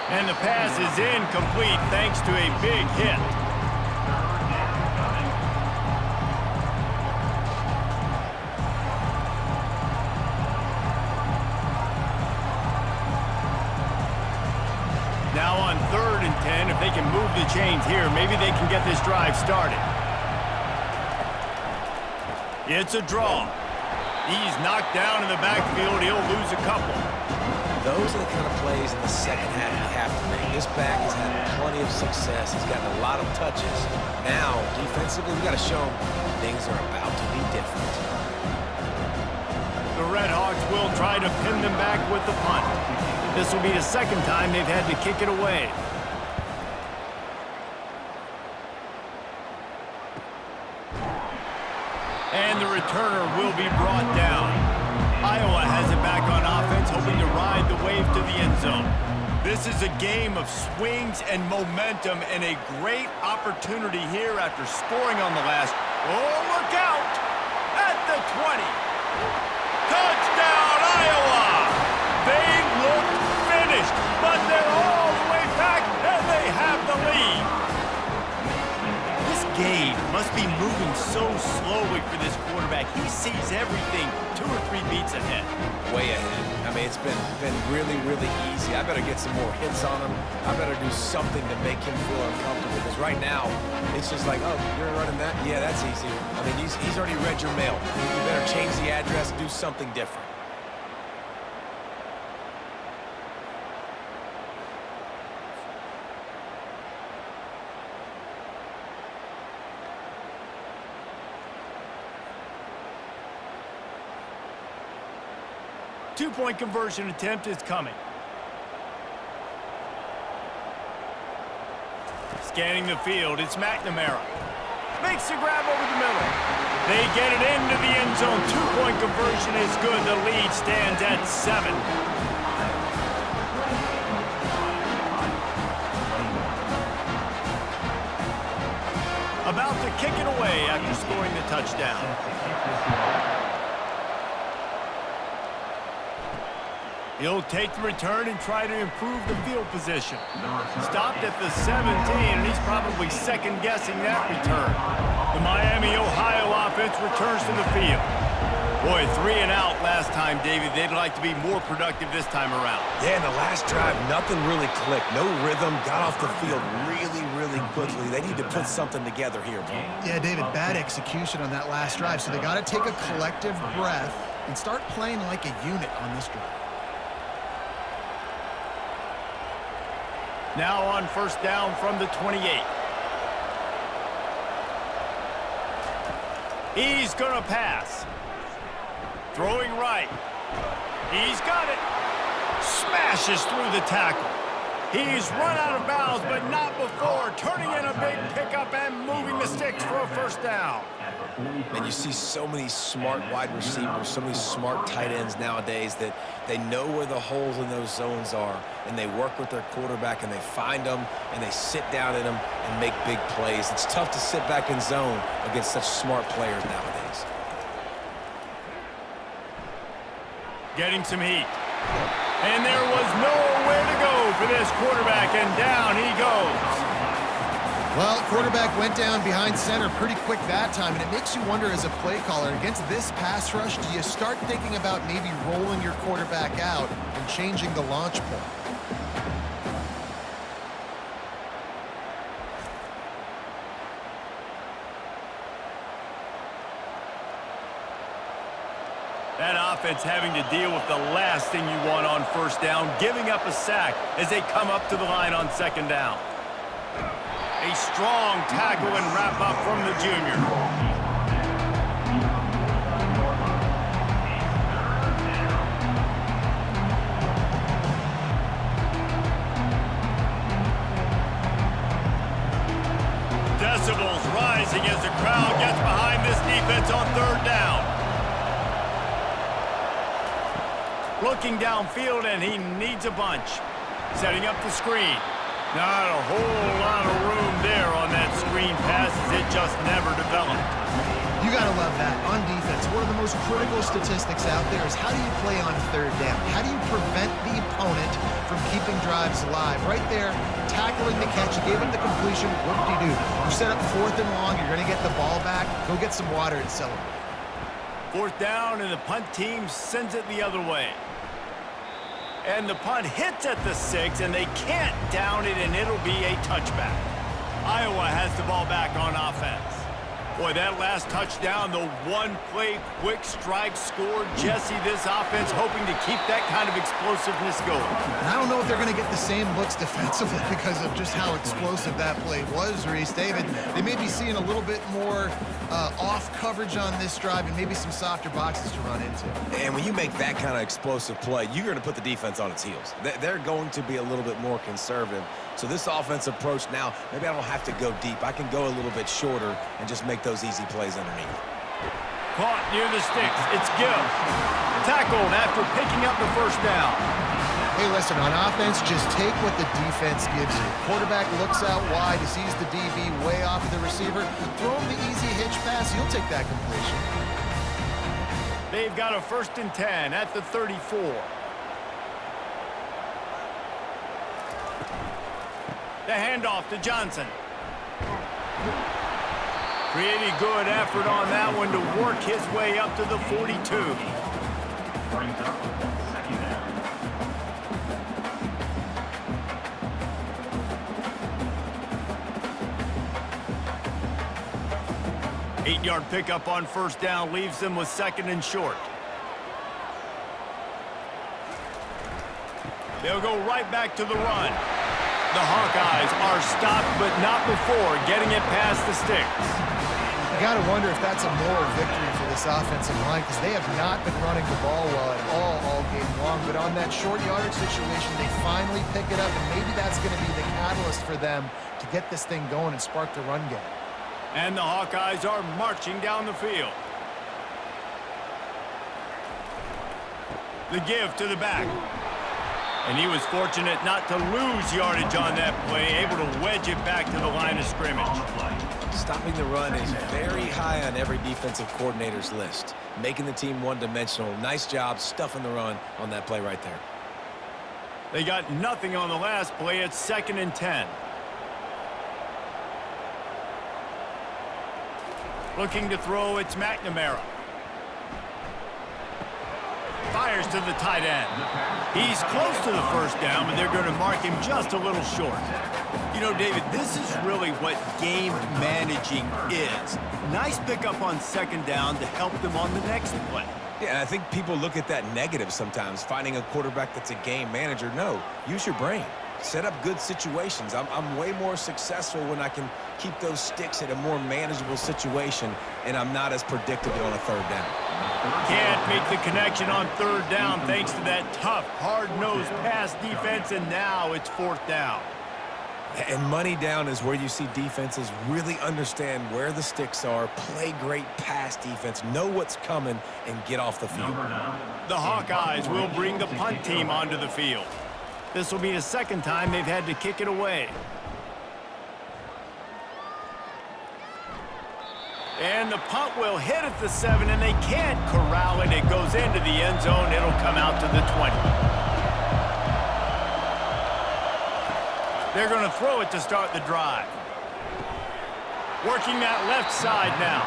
And the pass is incomplete thanks to a big hit. Now on 3rd and 10, if they can move the chains here, maybe they can get this drive started. It's a draw. He's knocked down in the backfield. He'll lose a couple. Those are the kind of plays in the second half you have to make. This back has had plenty of success. He's gotten a lot of touches. Now, defensively, we've got to show him things are about to be different. The Redhawks will try to pin them back with the punt. This will be the second time they've had to kick it away. And the returner will be brought down. Iowa has it back on offense, hoping to ride the wave to the end zone. This is a game of swings and momentum and a great opportunity here after scoring on the last. Oh, look out! At the 20. Touchdown, Iowa! They look finished, but they're all the way back, and they have the lead. This game must be moving so slowly for this quarterback. He sees everything 2 or 3 beats ahead. Way ahead. I mean, it's been really, really easy. I better get some more hits on him. I better do something to make him feel uncomfortable. Because right now, it's just like, oh, you're running that? Yeah, that's easy. I mean, he's already read your mail. You better change the address, do something different. Two-point conversion attempt is coming. Scanning the field, it's McNamara. Makes the grab over the middle. They get it into the end zone. Two-point conversion is good. The lead stands at 7. About to kick it away after scoring the touchdown. He'll take the return and try to improve the field position. Stopped at the 17, and he's probably second-guessing that return. The Miami, Ohio offense returns to the field. Boy, 3 and out last time, David. They'd like to be more productive this time around. Yeah, in the last drive, nothing really clicked. No rhythm, got off the field really, really quickly. They need to put something together here, bro. Yeah, David, bad execution on that last drive, so they got to take a collective breath and start playing like a unit on this drive. Now on first down from the 28. He's going to pass. Throwing right. He's got it. Smashes through the tackle. He's run out of bounds, but not before. Turning in a big pickup and moving the sticks for a first down. And you see so many smart wide receivers, so many smart tight ends nowadays that they know where the holes in those zones are, and they work with their quarterback, and they find them, and they sit down in them and make big plays. It's tough to sit back in zone against such smart players nowadays. Getting some heat. And there was nowhere to go for this quarterback, and down he goes. Well, quarterback went down behind center pretty quick that time, and it makes you wonder as a play caller, against this pass rush, do you start thinking about maybe rolling your quarterback out and changing the launch point? That offense having to deal with the last thing you want on first down, giving up a sack as they come up to the line on second down. A strong tackle and wrap up from the junior. Decibels rising as the crowd gets behind this defense on third down. Looking downfield, and he needs a bunch. Setting up the screen. Not a whole lot of room there on that screen pass as it just never developed. You got to love that. On defense, one of the most critical statistics out there is how do you play on third down? How do you prevent the opponent from keeping drives alive? Right there, tackling the catch, you gave him the completion, whoop-de-doo. You set up 4th and long, you're going to get the ball back, go get some water and celebrate. 4th down, and the punt team sends it the other way. And the punt hits at the 6, and they can't down it, and it'll be a touchback. Iowa has the ball back on offense. Boy, that last touchdown, the one-play quick strike score. Jesse, this offense hoping to keep that kind of explosiveness going. And I don't know if they're going to get the same looks defensively because of just how explosive that play was, Reese. David, they may be seeing a little bit more off coverage on this drive and maybe some softer boxes to run into. And when you make that kind of explosive play, you're going to put the defense on its heels. They're going to be a little bit more conservative. So this offense approach now, maybe I don't have to go deep. I can go a little bit shorter and just make those easy plays underneath. Caught near the sticks. It's Gill. Tackled after picking up the first down. Hey, listen, on offense, just take what the defense gives you. Quarterback looks out wide, he sees the DB way off of the receiver. Throw him the easy hitch pass, you'll take that completion. They've got a 1st and 10 at the 34. The handoff to Johnson. Pretty good effort on that one to work his way up to the 42. Brings up second down. 8-yard pickup on first down leaves them with second and short. They'll go right back to the run. The Hawkeyes are stopped, but not before getting it past the sticks. You got to wonder if that's a moral victory for this offensive line, because they have not been running the ball well at all game long. But on that short yardage situation, they finally pick it up, and maybe that's going to be the catalyst for them to get this thing going and spark the run game. And the Hawkeyes are marching down the field. The give to the back. And he was fortunate not to lose yardage on that play, able to wedge it back to the line of scrimmage. Stopping the run is very high on every defensive coordinator's list. Making the team one-dimensional. Nice job stuffing the run on that play right there. They got nothing on the last play. It's 2nd and 10. Looking to throw, it's McNamara. Fires to the tight end. He's close to the first down, but they're going to mark him just a little short. You know, David, this is really what game managing is. Nice pickup on second down to help them on the next play. Yeah, and I think people look at that negative sometimes, finding a quarterback that's a game manager. No, use your brain. Set up good situations. I'm way more successful when I can keep those sticks at a more manageable situation, and I'm not as predictable on a third down. Can't make the connection on third down thanks to that tough, hard-nosed pass defense, and now it's 4th down. And money down is where you see defenses really understand where the sticks are, play great pass defense, know what's coming, and get off the field. The Hawkeyes will bring the punt team onto the field. This will be the second time they've had to kick it away. And the punt will hit at the 7, and they can't corral it. It goes into the end zone. It'll come out to the 20. They're going to throw it to start the drive. Working that left side now.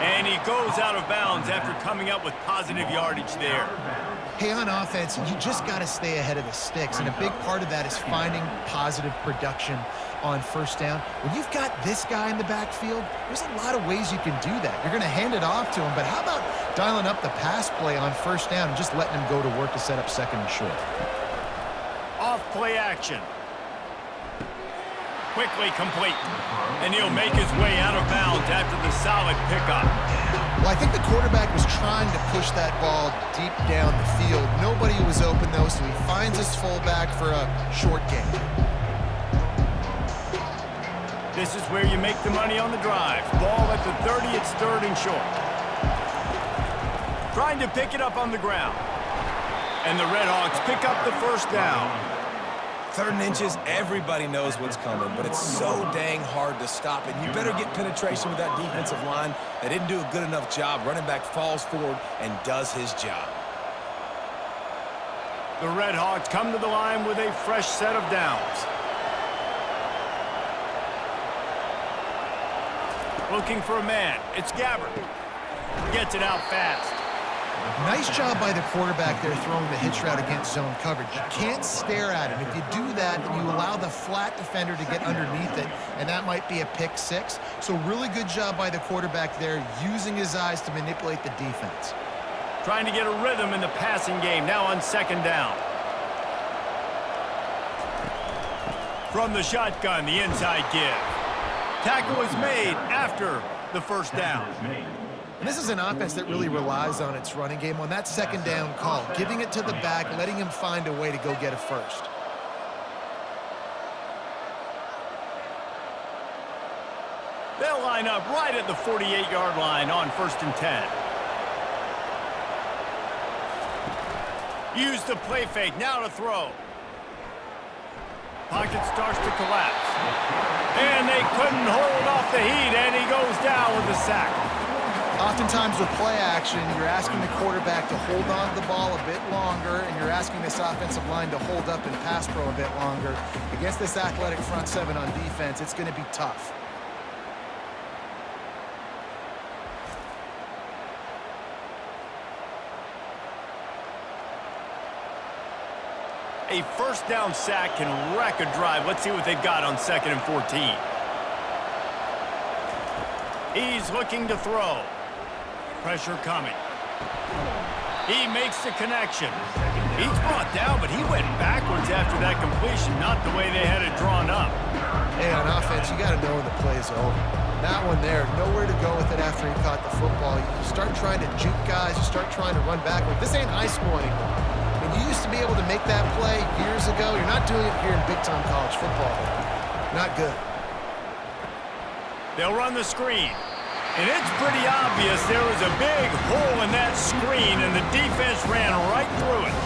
And he goes out of bounds after coming up with positive yardage there. Hey, on offense, you just got to stay ahead of the sticks, and a big part of that is finding positive production on first down. When you've got this guy in the backfield, there's a lot of ways you can do that. You're going to hand it off to him, but how about dialing up the pass play on first down and just letting him go to work to set up second and short? Off play action. Quickly complete. And he'll make his way out of bounds after the solid pickup. Well, I think the quarterback was trying to push that ball deep down the field. Nobody was open, though, so he finds his fullback for a short gain. This is where you make the money on the drive. Ball at the 30, it's 3rd and short. Trying to pick it up on the ground. And the Redhawks pick up the first down. 3rd and inches, everybody knows what's coming, but it's so dang hard to stop it. You better get penetration with that defensive line. They didn't do a good enough job. Running back falls forward and does his job. The Redhawks come to the line with a fresh set of downs. Looking for a man. It's Gabbard. Gets it out fast. Nice job by the quarterback there throwing the hitch route against zone coverage. You can't stare at him. If you do that, then you allow the flat defender to get underneath it, and that might be a pick 6. So really good job by the quarterback there, using his eyes to manipulate the defense. Trying to get a rhythm in the passing game, now on second down. From the shotgun, the inside give. Tackle is made after the first down. And this is an offense that really relies on its running game. On that second down call, giving it to the back, letting him find a way to go get a first. They'll line up right at the 48-yard line on 1st and 10. Use the play fake, now to throw. Pocket starts to collapse. And they couldn't hold off the heat, and he goes down with a sack. Oftentimes with play action, you're asking the quarterback to hold on to the ball a bit longer, and you're asking this offensive line to hold up and pass pro a bit longer. Against this athletic front 7 on defense, it's going to be tough. A first down sack can wreck a drive. Let's see what they've got on 2nd and 14. He's looking to throw. Pressure coming. He makes the connection. He's brought down, but he went backwards after that completion, not the way they had it drawn up. Hey, on offense, you got to know when the play's over. That one there, nowhere to go with it after he caught the football. You start trying to juke guys. You start trying to run backward. This ain't high school anymore. When you used to be able to make that play years ago, you're not doing it here in big-time college football. Not good. They'll run the screen. And it's pretty obvious there was a big hole in that screen, and the defense ran right through it.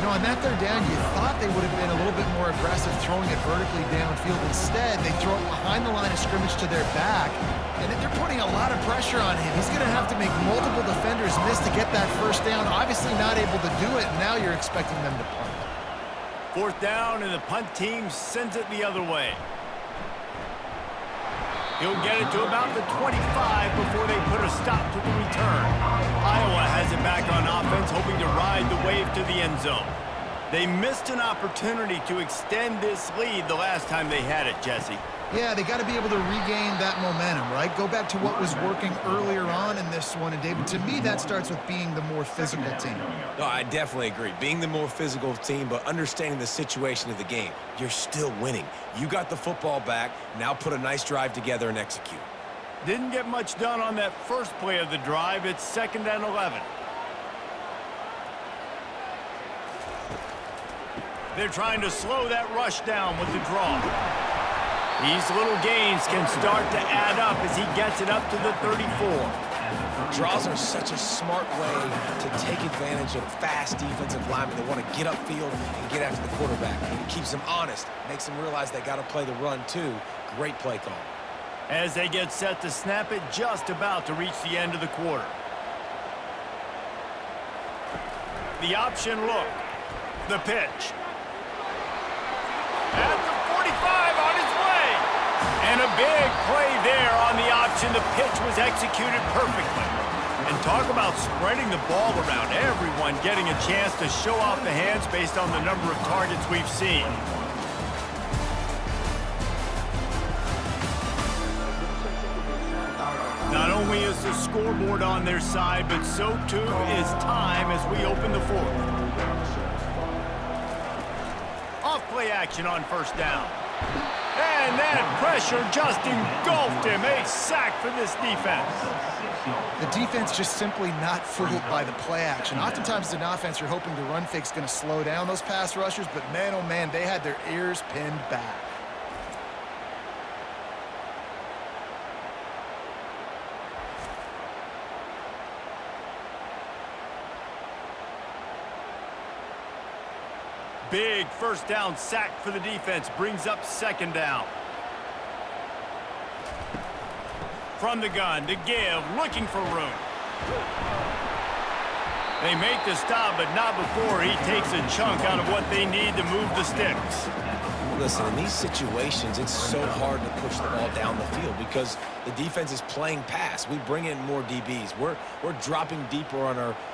You know, on that 3rd down, you thought they would have been a little bit more aggressive throwing it vertically downfield. Instead, they throw it behind the line of scrimmage to their back, and they're putting a lot of pressure on him. He's going to have to make multiple defenders miss to get that first down. Obviously not able to do it, and now you're expecting them to punt. 4th down, and the punt team sends it the other way. He'll get it to about the 25 before they put a stop to the return. Iowa has it back on offense, hoping to ride the wave to the end zone. They missed an opportunity to extend this lead the last time they had it, Jesse. Yeah, they got to be able to regain that momentum, right? Go back to what was working earlier on in this one. And, David, to me, that starts with being the more physical team. No, I definitely agree. Being the more physical team, but understanding the situation of the game. You're still winning. You got the football back. Now put a nice drive together and execute. Didn't get much done on that first play of the drive. It's 2nd and 11. They're trying to slow that rush down with the draw. These little gains can start to add up as he gets it up to the 34. Draws are such a smart way to take advantage of fast defensive linemen that want to get upfield and get after the quarterback. It keeps them honest, makes them realize they got to play the run too. Great play call. As they get set to snap it, just about to reach the end of the quarter. The option look. The pitch. At the 45 on his way. And a big play there on the option. The pitch was executed perfectly. And talk about spreading the ball around. Everyone getting a chance to show off the hands based on the number of targets we've seen. Not only is the scoreboard on their side, but so too is time as we open the 4th. Off-play action on 1st down. And that pressure just engulfed him. A sack for this defense. The defense just simply not fooled by the play action. Oftentimes, as an offense, you're hoping the run fake's going to slow down those pass rushers, but man, oh man, they had their ears pinned back. Big 1st down sack for the defense. Brings up 2nd down. From the gun to give. Looking for room. They make the stop, but not before he takes a chunk out of what they need to move the sticks. Listen, in these situations, it's so hard to push the ball down the field because the defense is playing pass. We bring in more DBs. We're dropping deeper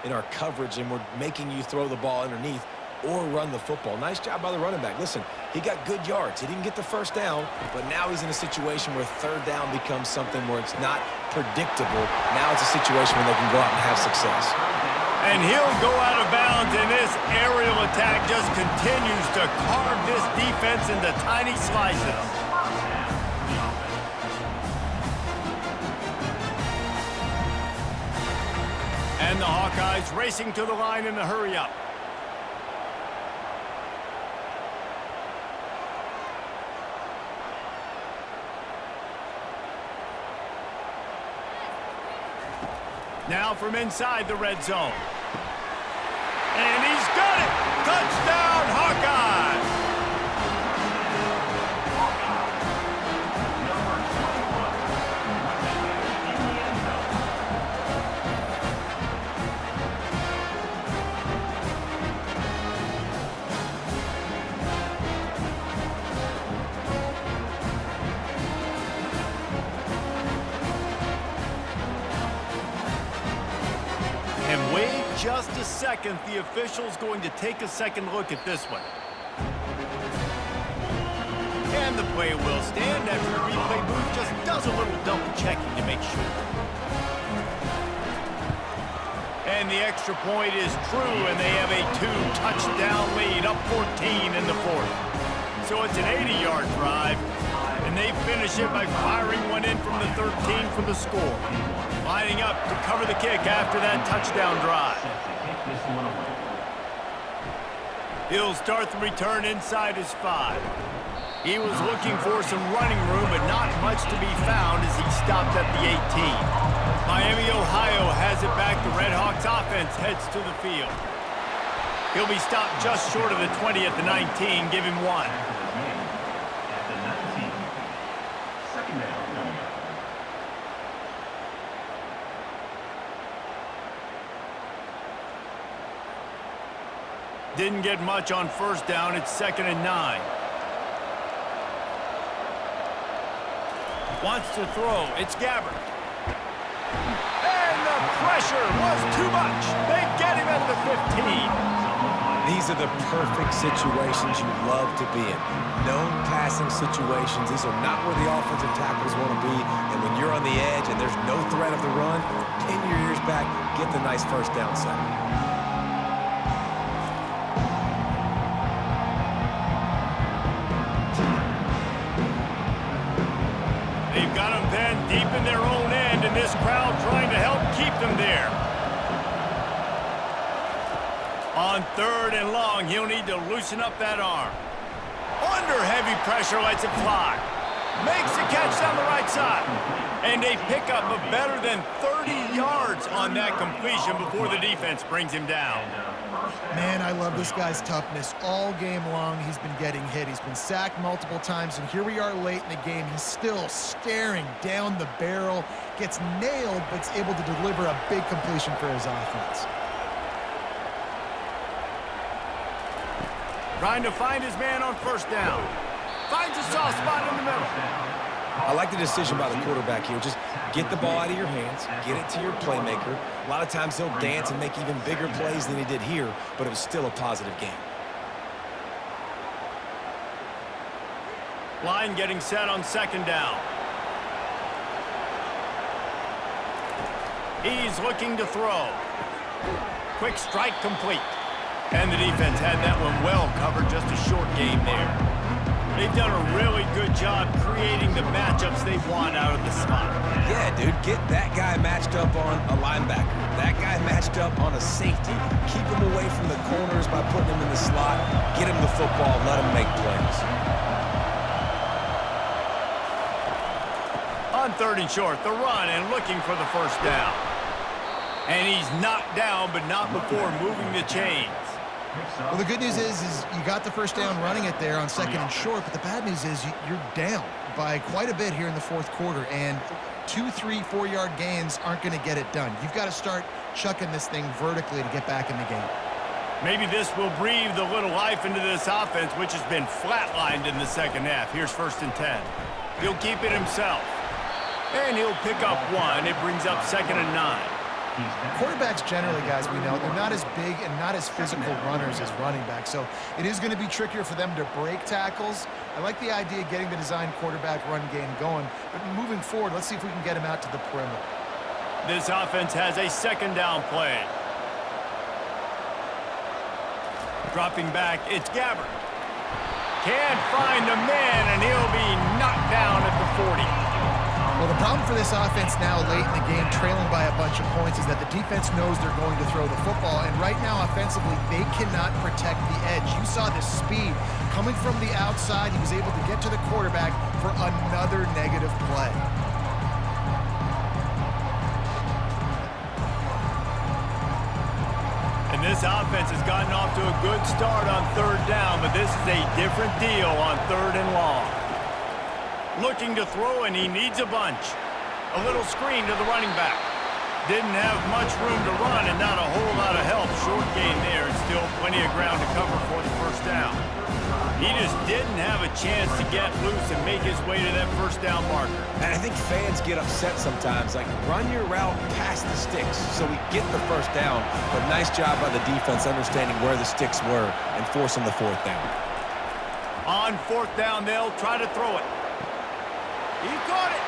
in our coverage, and we're making you throw the ball underneath or run the football. Nice job by the running back. Listen, he got good yards. He didn't get the 1st down, but now he's in a situation where 3rd down becomes something where it's not predictable. Now it's a situation where they can go out and have success. And he'll go out of bounds, and this aerial attack just continues to carve this defense into tiny slices. And the Hawkeyes racing to the line in the hurry-up. Now from inside the red zone. And he's got it! Touchdown, Hawkeyes! And we just a second. The official's going to take a second look at this one. And the play will stand after the replay booth just does a little double checking to make sure. And the extra point is true, and they have a 2-touchdown lead, up 14 in the fourth. So it's an 80-yard drive, and they finish it by firing one in from the 13 for the score. Lining up to cover the kick after that touchdown drive. He'll start the return inside his 5. He was looking for some running room, but not much to be found as he stopped at the 18. Miami, Ohio has it back. The Red Hawks offense heads to the field. He'll be stopped just short of the 20 at the 19. Give him 1. At the 19. Second down. Didn't get much on first down. It's 2nd and 9. Wants to throw. It's Gabbert. And the pressure was too much. They get him at the 15. These are the perfect situations you love to be in. Known passing situations. These are not where the offensive tackles want to be. And when you're on the edge and there's no threat of the run, pin your ears back, get the nice first down sack. They've got them then deep in their own end, and this crowd trying to help keep them there. On 3rd and long, he'll need to loosen up that arm. Under heavy pressure, lets it fly. Makes the catch down the right side. And a pickup of better than 30 yards on that completion before the defense brings him down. Man, I love this guy's toughness. All game long, he's been getting hit. He's been sacked multiple times, and here we are late in the game. He's still staring down the barrel, gets nailed, but is able to deliver a big completion for his offense. Trying to find his man on first down. Finds a soft spot in the middle. I like the decision by the quarterback here. Just get the ball out of your hands, get it to your playmaker. A lot of times he'll dance and make even bigger plays than he did here, but it was still a positive game. Line getting set on 2nd down. He's looking to throw. Quick strike complete. And the defense had that one well covered, just a short game there. They've done a really good job creating the matchups they want out of the slot. Yeah, dude, get that guy matched up on a linebacker. That guy matched up on a safety. Keep him away from the corners by putting him in the slot. Get him the football, let him make plays. On 3rd and short, the run and looking for the first down. And he's knocked down, but not before moving the chains. Well, the good news is you got the first down running it there on 2nd and short, but the bad news is you're down by quite a bit here in the 4th quarter, and 2, 3, 4-yard gains aren't going to get it done. You've got to start chucking this thing vertically to get back in the game. Maybe this will breathe a little life into this offense, which has been flatlined in the second half. Here's 1st and 10. He'll keep it himself. And he'll pick up 1. It brings up 2nd and 9. Quarterbacks generally, guys, we know, they're not as big and not as physical runners as running backs, so it is going to be trickier for them to break tackles. I like the idea of getting the design quarterback run game going, but moving forward, let's see if we can get him out to the perimeter. This offense has a 2nd down play. Dropping back, it's Gabbert. Can't find a man, and he'll be knocked down at the 40. Well, the problem for this offense now late in the game, trailing by a bunch of points, is that the defense knows they're going to throw the football, and right now offensively they cannot protect the edge. You saw the speed coming from the outside. He was able to get to the quarterback for another negative play. And this offense has gotten off to a good start on 3rd down, but this is a different deal on 3rd and long. Looking to throw, and he needs a bunch. A little screen to the running back. Didn't have much room to run and not a whole lot of help. Short gain there, and still plenty of ground to cover for the first down. He just didn't have a chance to get loose and make his way to that first down marker. And I think fans get upset sometimes, like run your route past the sticks so we get the first down. But nice job by the defense understanding where the sticks were and forcing the fourth down. On fourth down, they'll try to throw it. He caught it.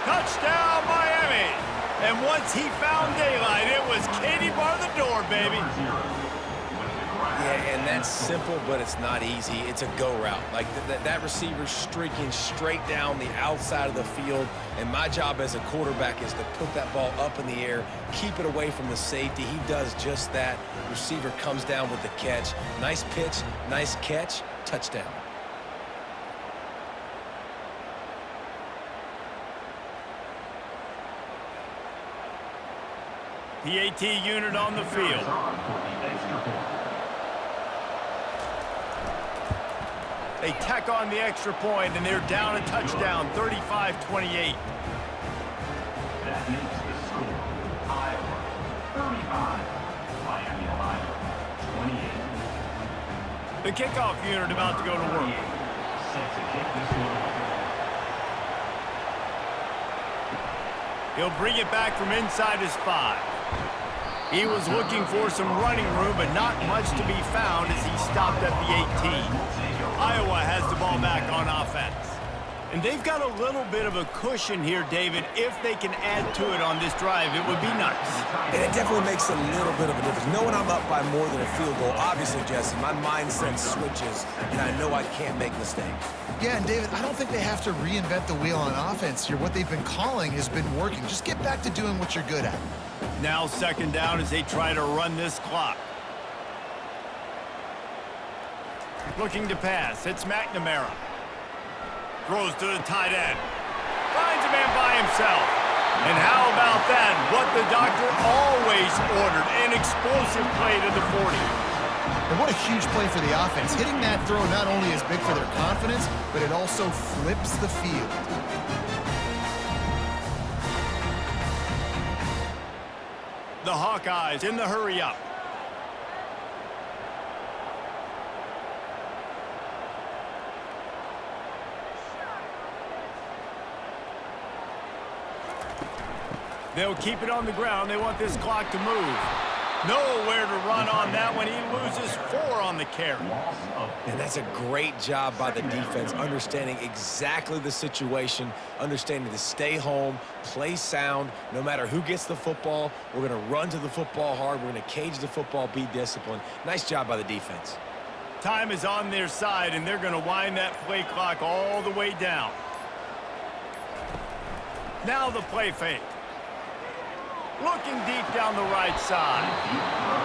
Touchdown, Miami. And once he found daylight, it was Katie bar the door, baby. Yeah, and that's simple, but it's not easy. It's a go route. Like that receiver's streaking straight down the outside of the field, and my job as a quarterback is to put that ball up in the air, keep it away from the safety. He does just that. Receiver comes down with the catch. Nice pitch, nice catch, touchdown. PAT unit on the field. They tack on the extra point, and they're down a touchdown, 35-28. That makes the score Iowa 35, Miami, Ohio 28. The kickoff unit about to go to work. Set to kick this one off. He'll bring it back from inside his 5. He was looking for some running room, but not much to be found as he stopped at the 18. Iowa has the ball back on offense. And they've got a little bit of a cushion here, David. If they can add to it on this drive, it would be nice. And it definitely makes a little bit of a difference. Knowing I'm up by more than a field goal, obviously, Jesse, my mindset switches, and I know I can't make mistakes. Yeah, and David, I don't think they have to reinvent the wheel on offense here. What they've been calling has been working. Just get back to doing what you're good at. Now second down as they try to run this clock. Looking to pass. It's McNamara. Throws to the tight end. Finds a man by himself. And how about that? What the doctor always ordered. An explosive play to the 40. And what a huge play for the offense. Hitting that throw not only is big for their confidence, but it also flips the field. The Hawkeyes in the hurry-up. They'll keep it on the ground. They want this clock to move. Nowhere to run on that one. He loses 4 on the carry. And that's a great job by the defense, understanding exactly the situation, understanding to stay home, play sound. No matter who gets the football, we're going to run to the football hard. We're going to cage the football, be disciplined. Nice job by the defense. Time is on their side, and they're going to wind that play clock all the way down. Now the play fake. Looking deep down the right side.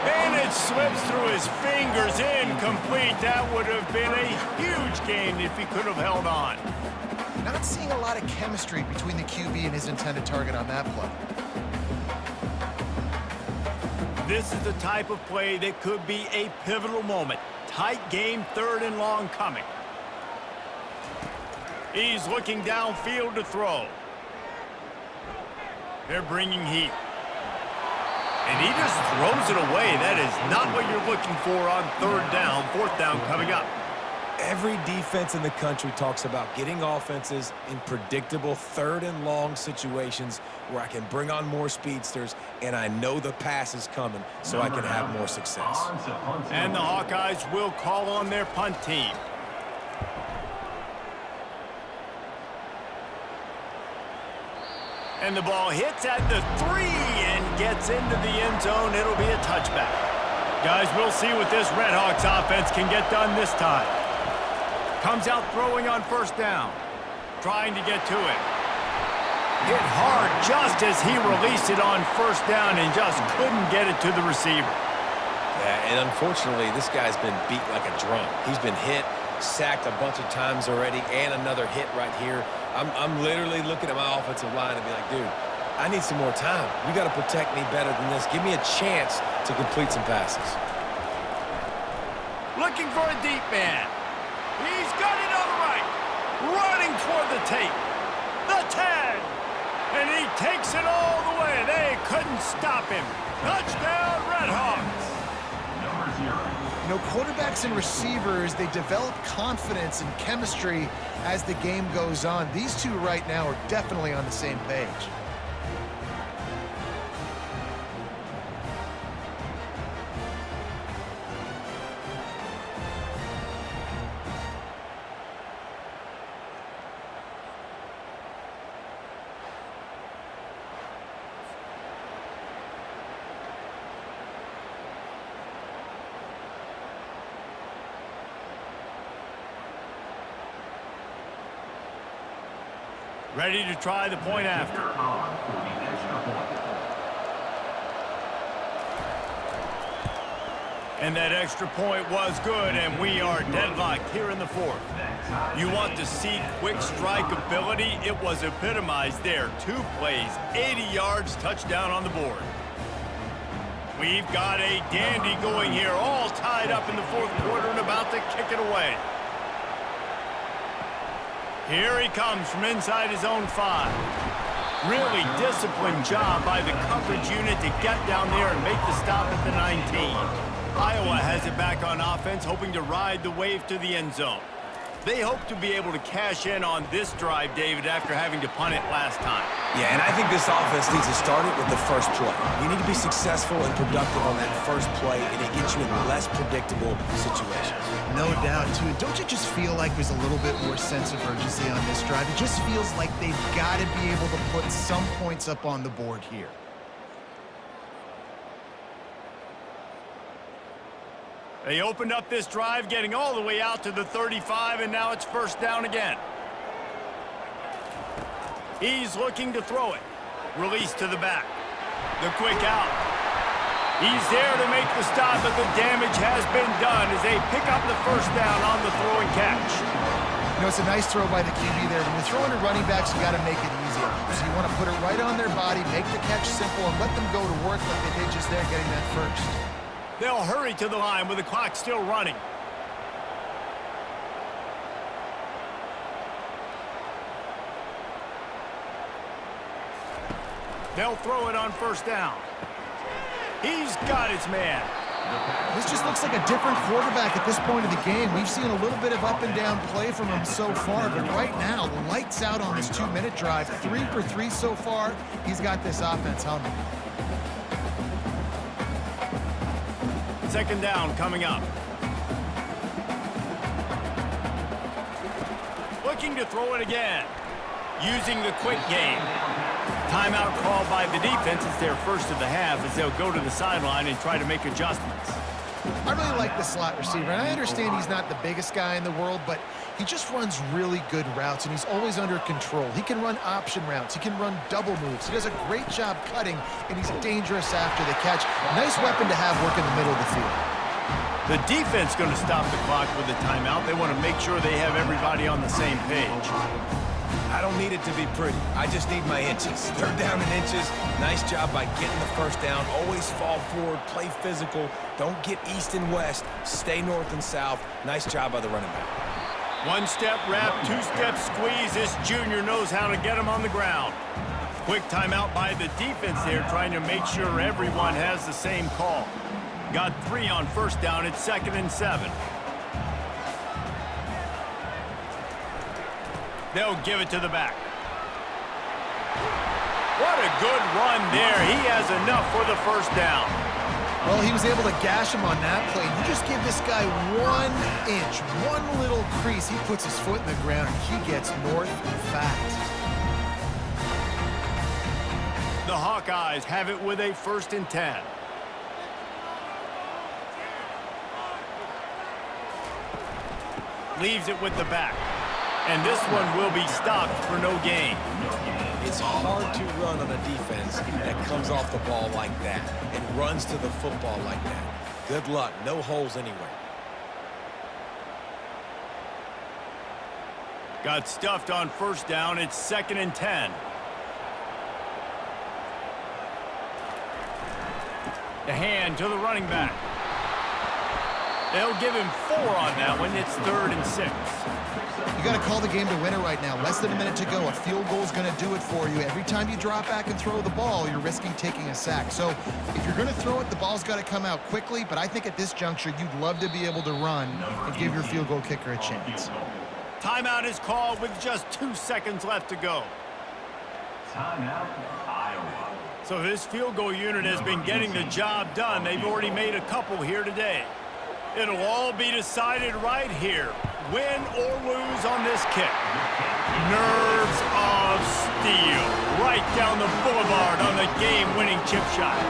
And it slips through his fingers, incomplete. That would have been a huge gain if he could have held on. Not seeing a lot of chemistry between the QB and his intended target on that play. This is the type of play that could be a pivotal moment. Tight game, 3rd and long coming. He's looking downfield to throw. They're bringing heat. And he just throws it away. That is not what you're looking for on 3rd down, 4th down coming up. Every defense in the country talks about getting offenses in predictable 3rd and long situations where I can bring on more speedsters and I know the pass is coming so I can have more success. And the Hawkeyes will call on their punt team. And the ball hits at the 3 and gets into the end zone. It'll be a touchback. Guys, we'll see what this Redhawks offense can get done this time. Comes out throwing on 1st down. Trying to get to it. Hit hard just as he released it on 1st down and just couldn't get it to the receiver. Yeah, and unfortunately, this guy's been beat like a drum. He's been hit, sacked a bunch of times already, and another hit right here. I'm literally looking at my offensive line and be like, dude, I need some more time. You got to protect me better than this. Give me a chance to complete some passes. Looking for a deep man. He's got it on the right. Running toward the tape. The 10. And he takes it all the way. They couldn't stop him. Touchdown, Redhawks. Number 0. You know, quarterbacks and receivers, they develop confidence and chemistry as the game goes on. These two right now are definitely on the same page. Ready to try the point after. And that extra point was good, and we are deadlocked here in the fourth. You want to see quick strike ability? It was epitomized there. 2 plays, 80 yards, touchdown on the board. We've got a dandy going here, all tied up in the fourth quarter and about to kick it away. Here he comes from inside his own 5. Really disciplined job by the coverage unit to get down there and make the stop at the 19. Iowa has it back on offense, hoping to ride the wave to the end zone. They hope to be able to cash in on this drive, David, after having to punt it last time. Yeah, and I think this offense needs to start it with the first play. You need to be successful and productive on that first play, and it gets you in less predictable situations. No doubt, too. Don't you just feel like there's a little bit more sense of urgency on this drive? It just feels like they've got to be able to put some points up on the board here. They opened up this drive, getting all the way out to the 35, and now it's first down again. He's looking to throw it. Release to the back. The quick out. He's there to make the stop, but the damage has been done as they pick up the first down on the throw and catch. You know, it's a nice throw by the QB there. When you're throwing to running backs, you got to make it easier. So you want to put it right on their body, make the catch simple, and let them go to work like they did just there, getting that first. They'll hurry to the line with the clock still running. They'll throw it on first down. He's got his man. This just looks like a different quarterback at this point of the game. We've seen a little bit of up and down play from him so far, but right now, lights out on this 2-minute drive. 3 for 3 so far. He's got this offense humming. Second down coming up. Looking to throw it again. Using the quick game. Timeout called by the defense. It's their first of the half as they'll go to the sideline and try to make adjustments. I really like the slot receiver, and I understand he's not the biggest guy in the world, but he just runs really good routes, and he's always under control. He can run option routes. He can run double moves. He does a great job cutting, and he's dangerous after the catch. Nice weapon to have work in the middle of the field. The defense going to stop the clock with a timeout. They want to make sure they have everybody on the same page. I don't need it to be pretty. I just need my inches. Third down in inches. Nice job by getting the first down. Always fall forward, play physical. Don't get east and west. Stay north and south. Nice job by the running back. 1-step wrap, 2-step squeeze. This junior knows how to get him on the ground. Quick timeout by the defense there, trying to make sure everyone has the same call. Got 3 on first down. It's 2nd and 7. They'll give it to the back. What a good run there. He has enough for the first down. Well, he was able to gash him on that play. You just give this guy 1 inch, one little crease. He puts his foot in the ground, and he gets north fast. The Hawkeyes have it with a 1st and 10. Leaves it with the back. And this one will be stopped for no gain. It's hard to run on a defense that comes off the ball like that and runs to the football like that. Good luck. No holes anywhere. Got stuffed on first down. It's 2nd and 10. The hand to the running back. They'll give him 4 on that one. It's 3rd and 6. You got to call the game to win it right now. Less than a minute to go. A field goal is going to do it for you. Every time you drop back and throw the ball, you're risking taking a sack. So if you're going to throw it, the ball's got to come out quickly. But I think at this juncture, you'd love to be able to run and give your field goal kicker a chance. Timeout is called with just 2 seconds left to go. Timeout, Iowa. So this field goal unit has been getting the job done. They've already made a couple here today. It'll all be decided right here. Win or lose on this kick. Nerves of steel. Right down the boulevard on the game-winning chip shot.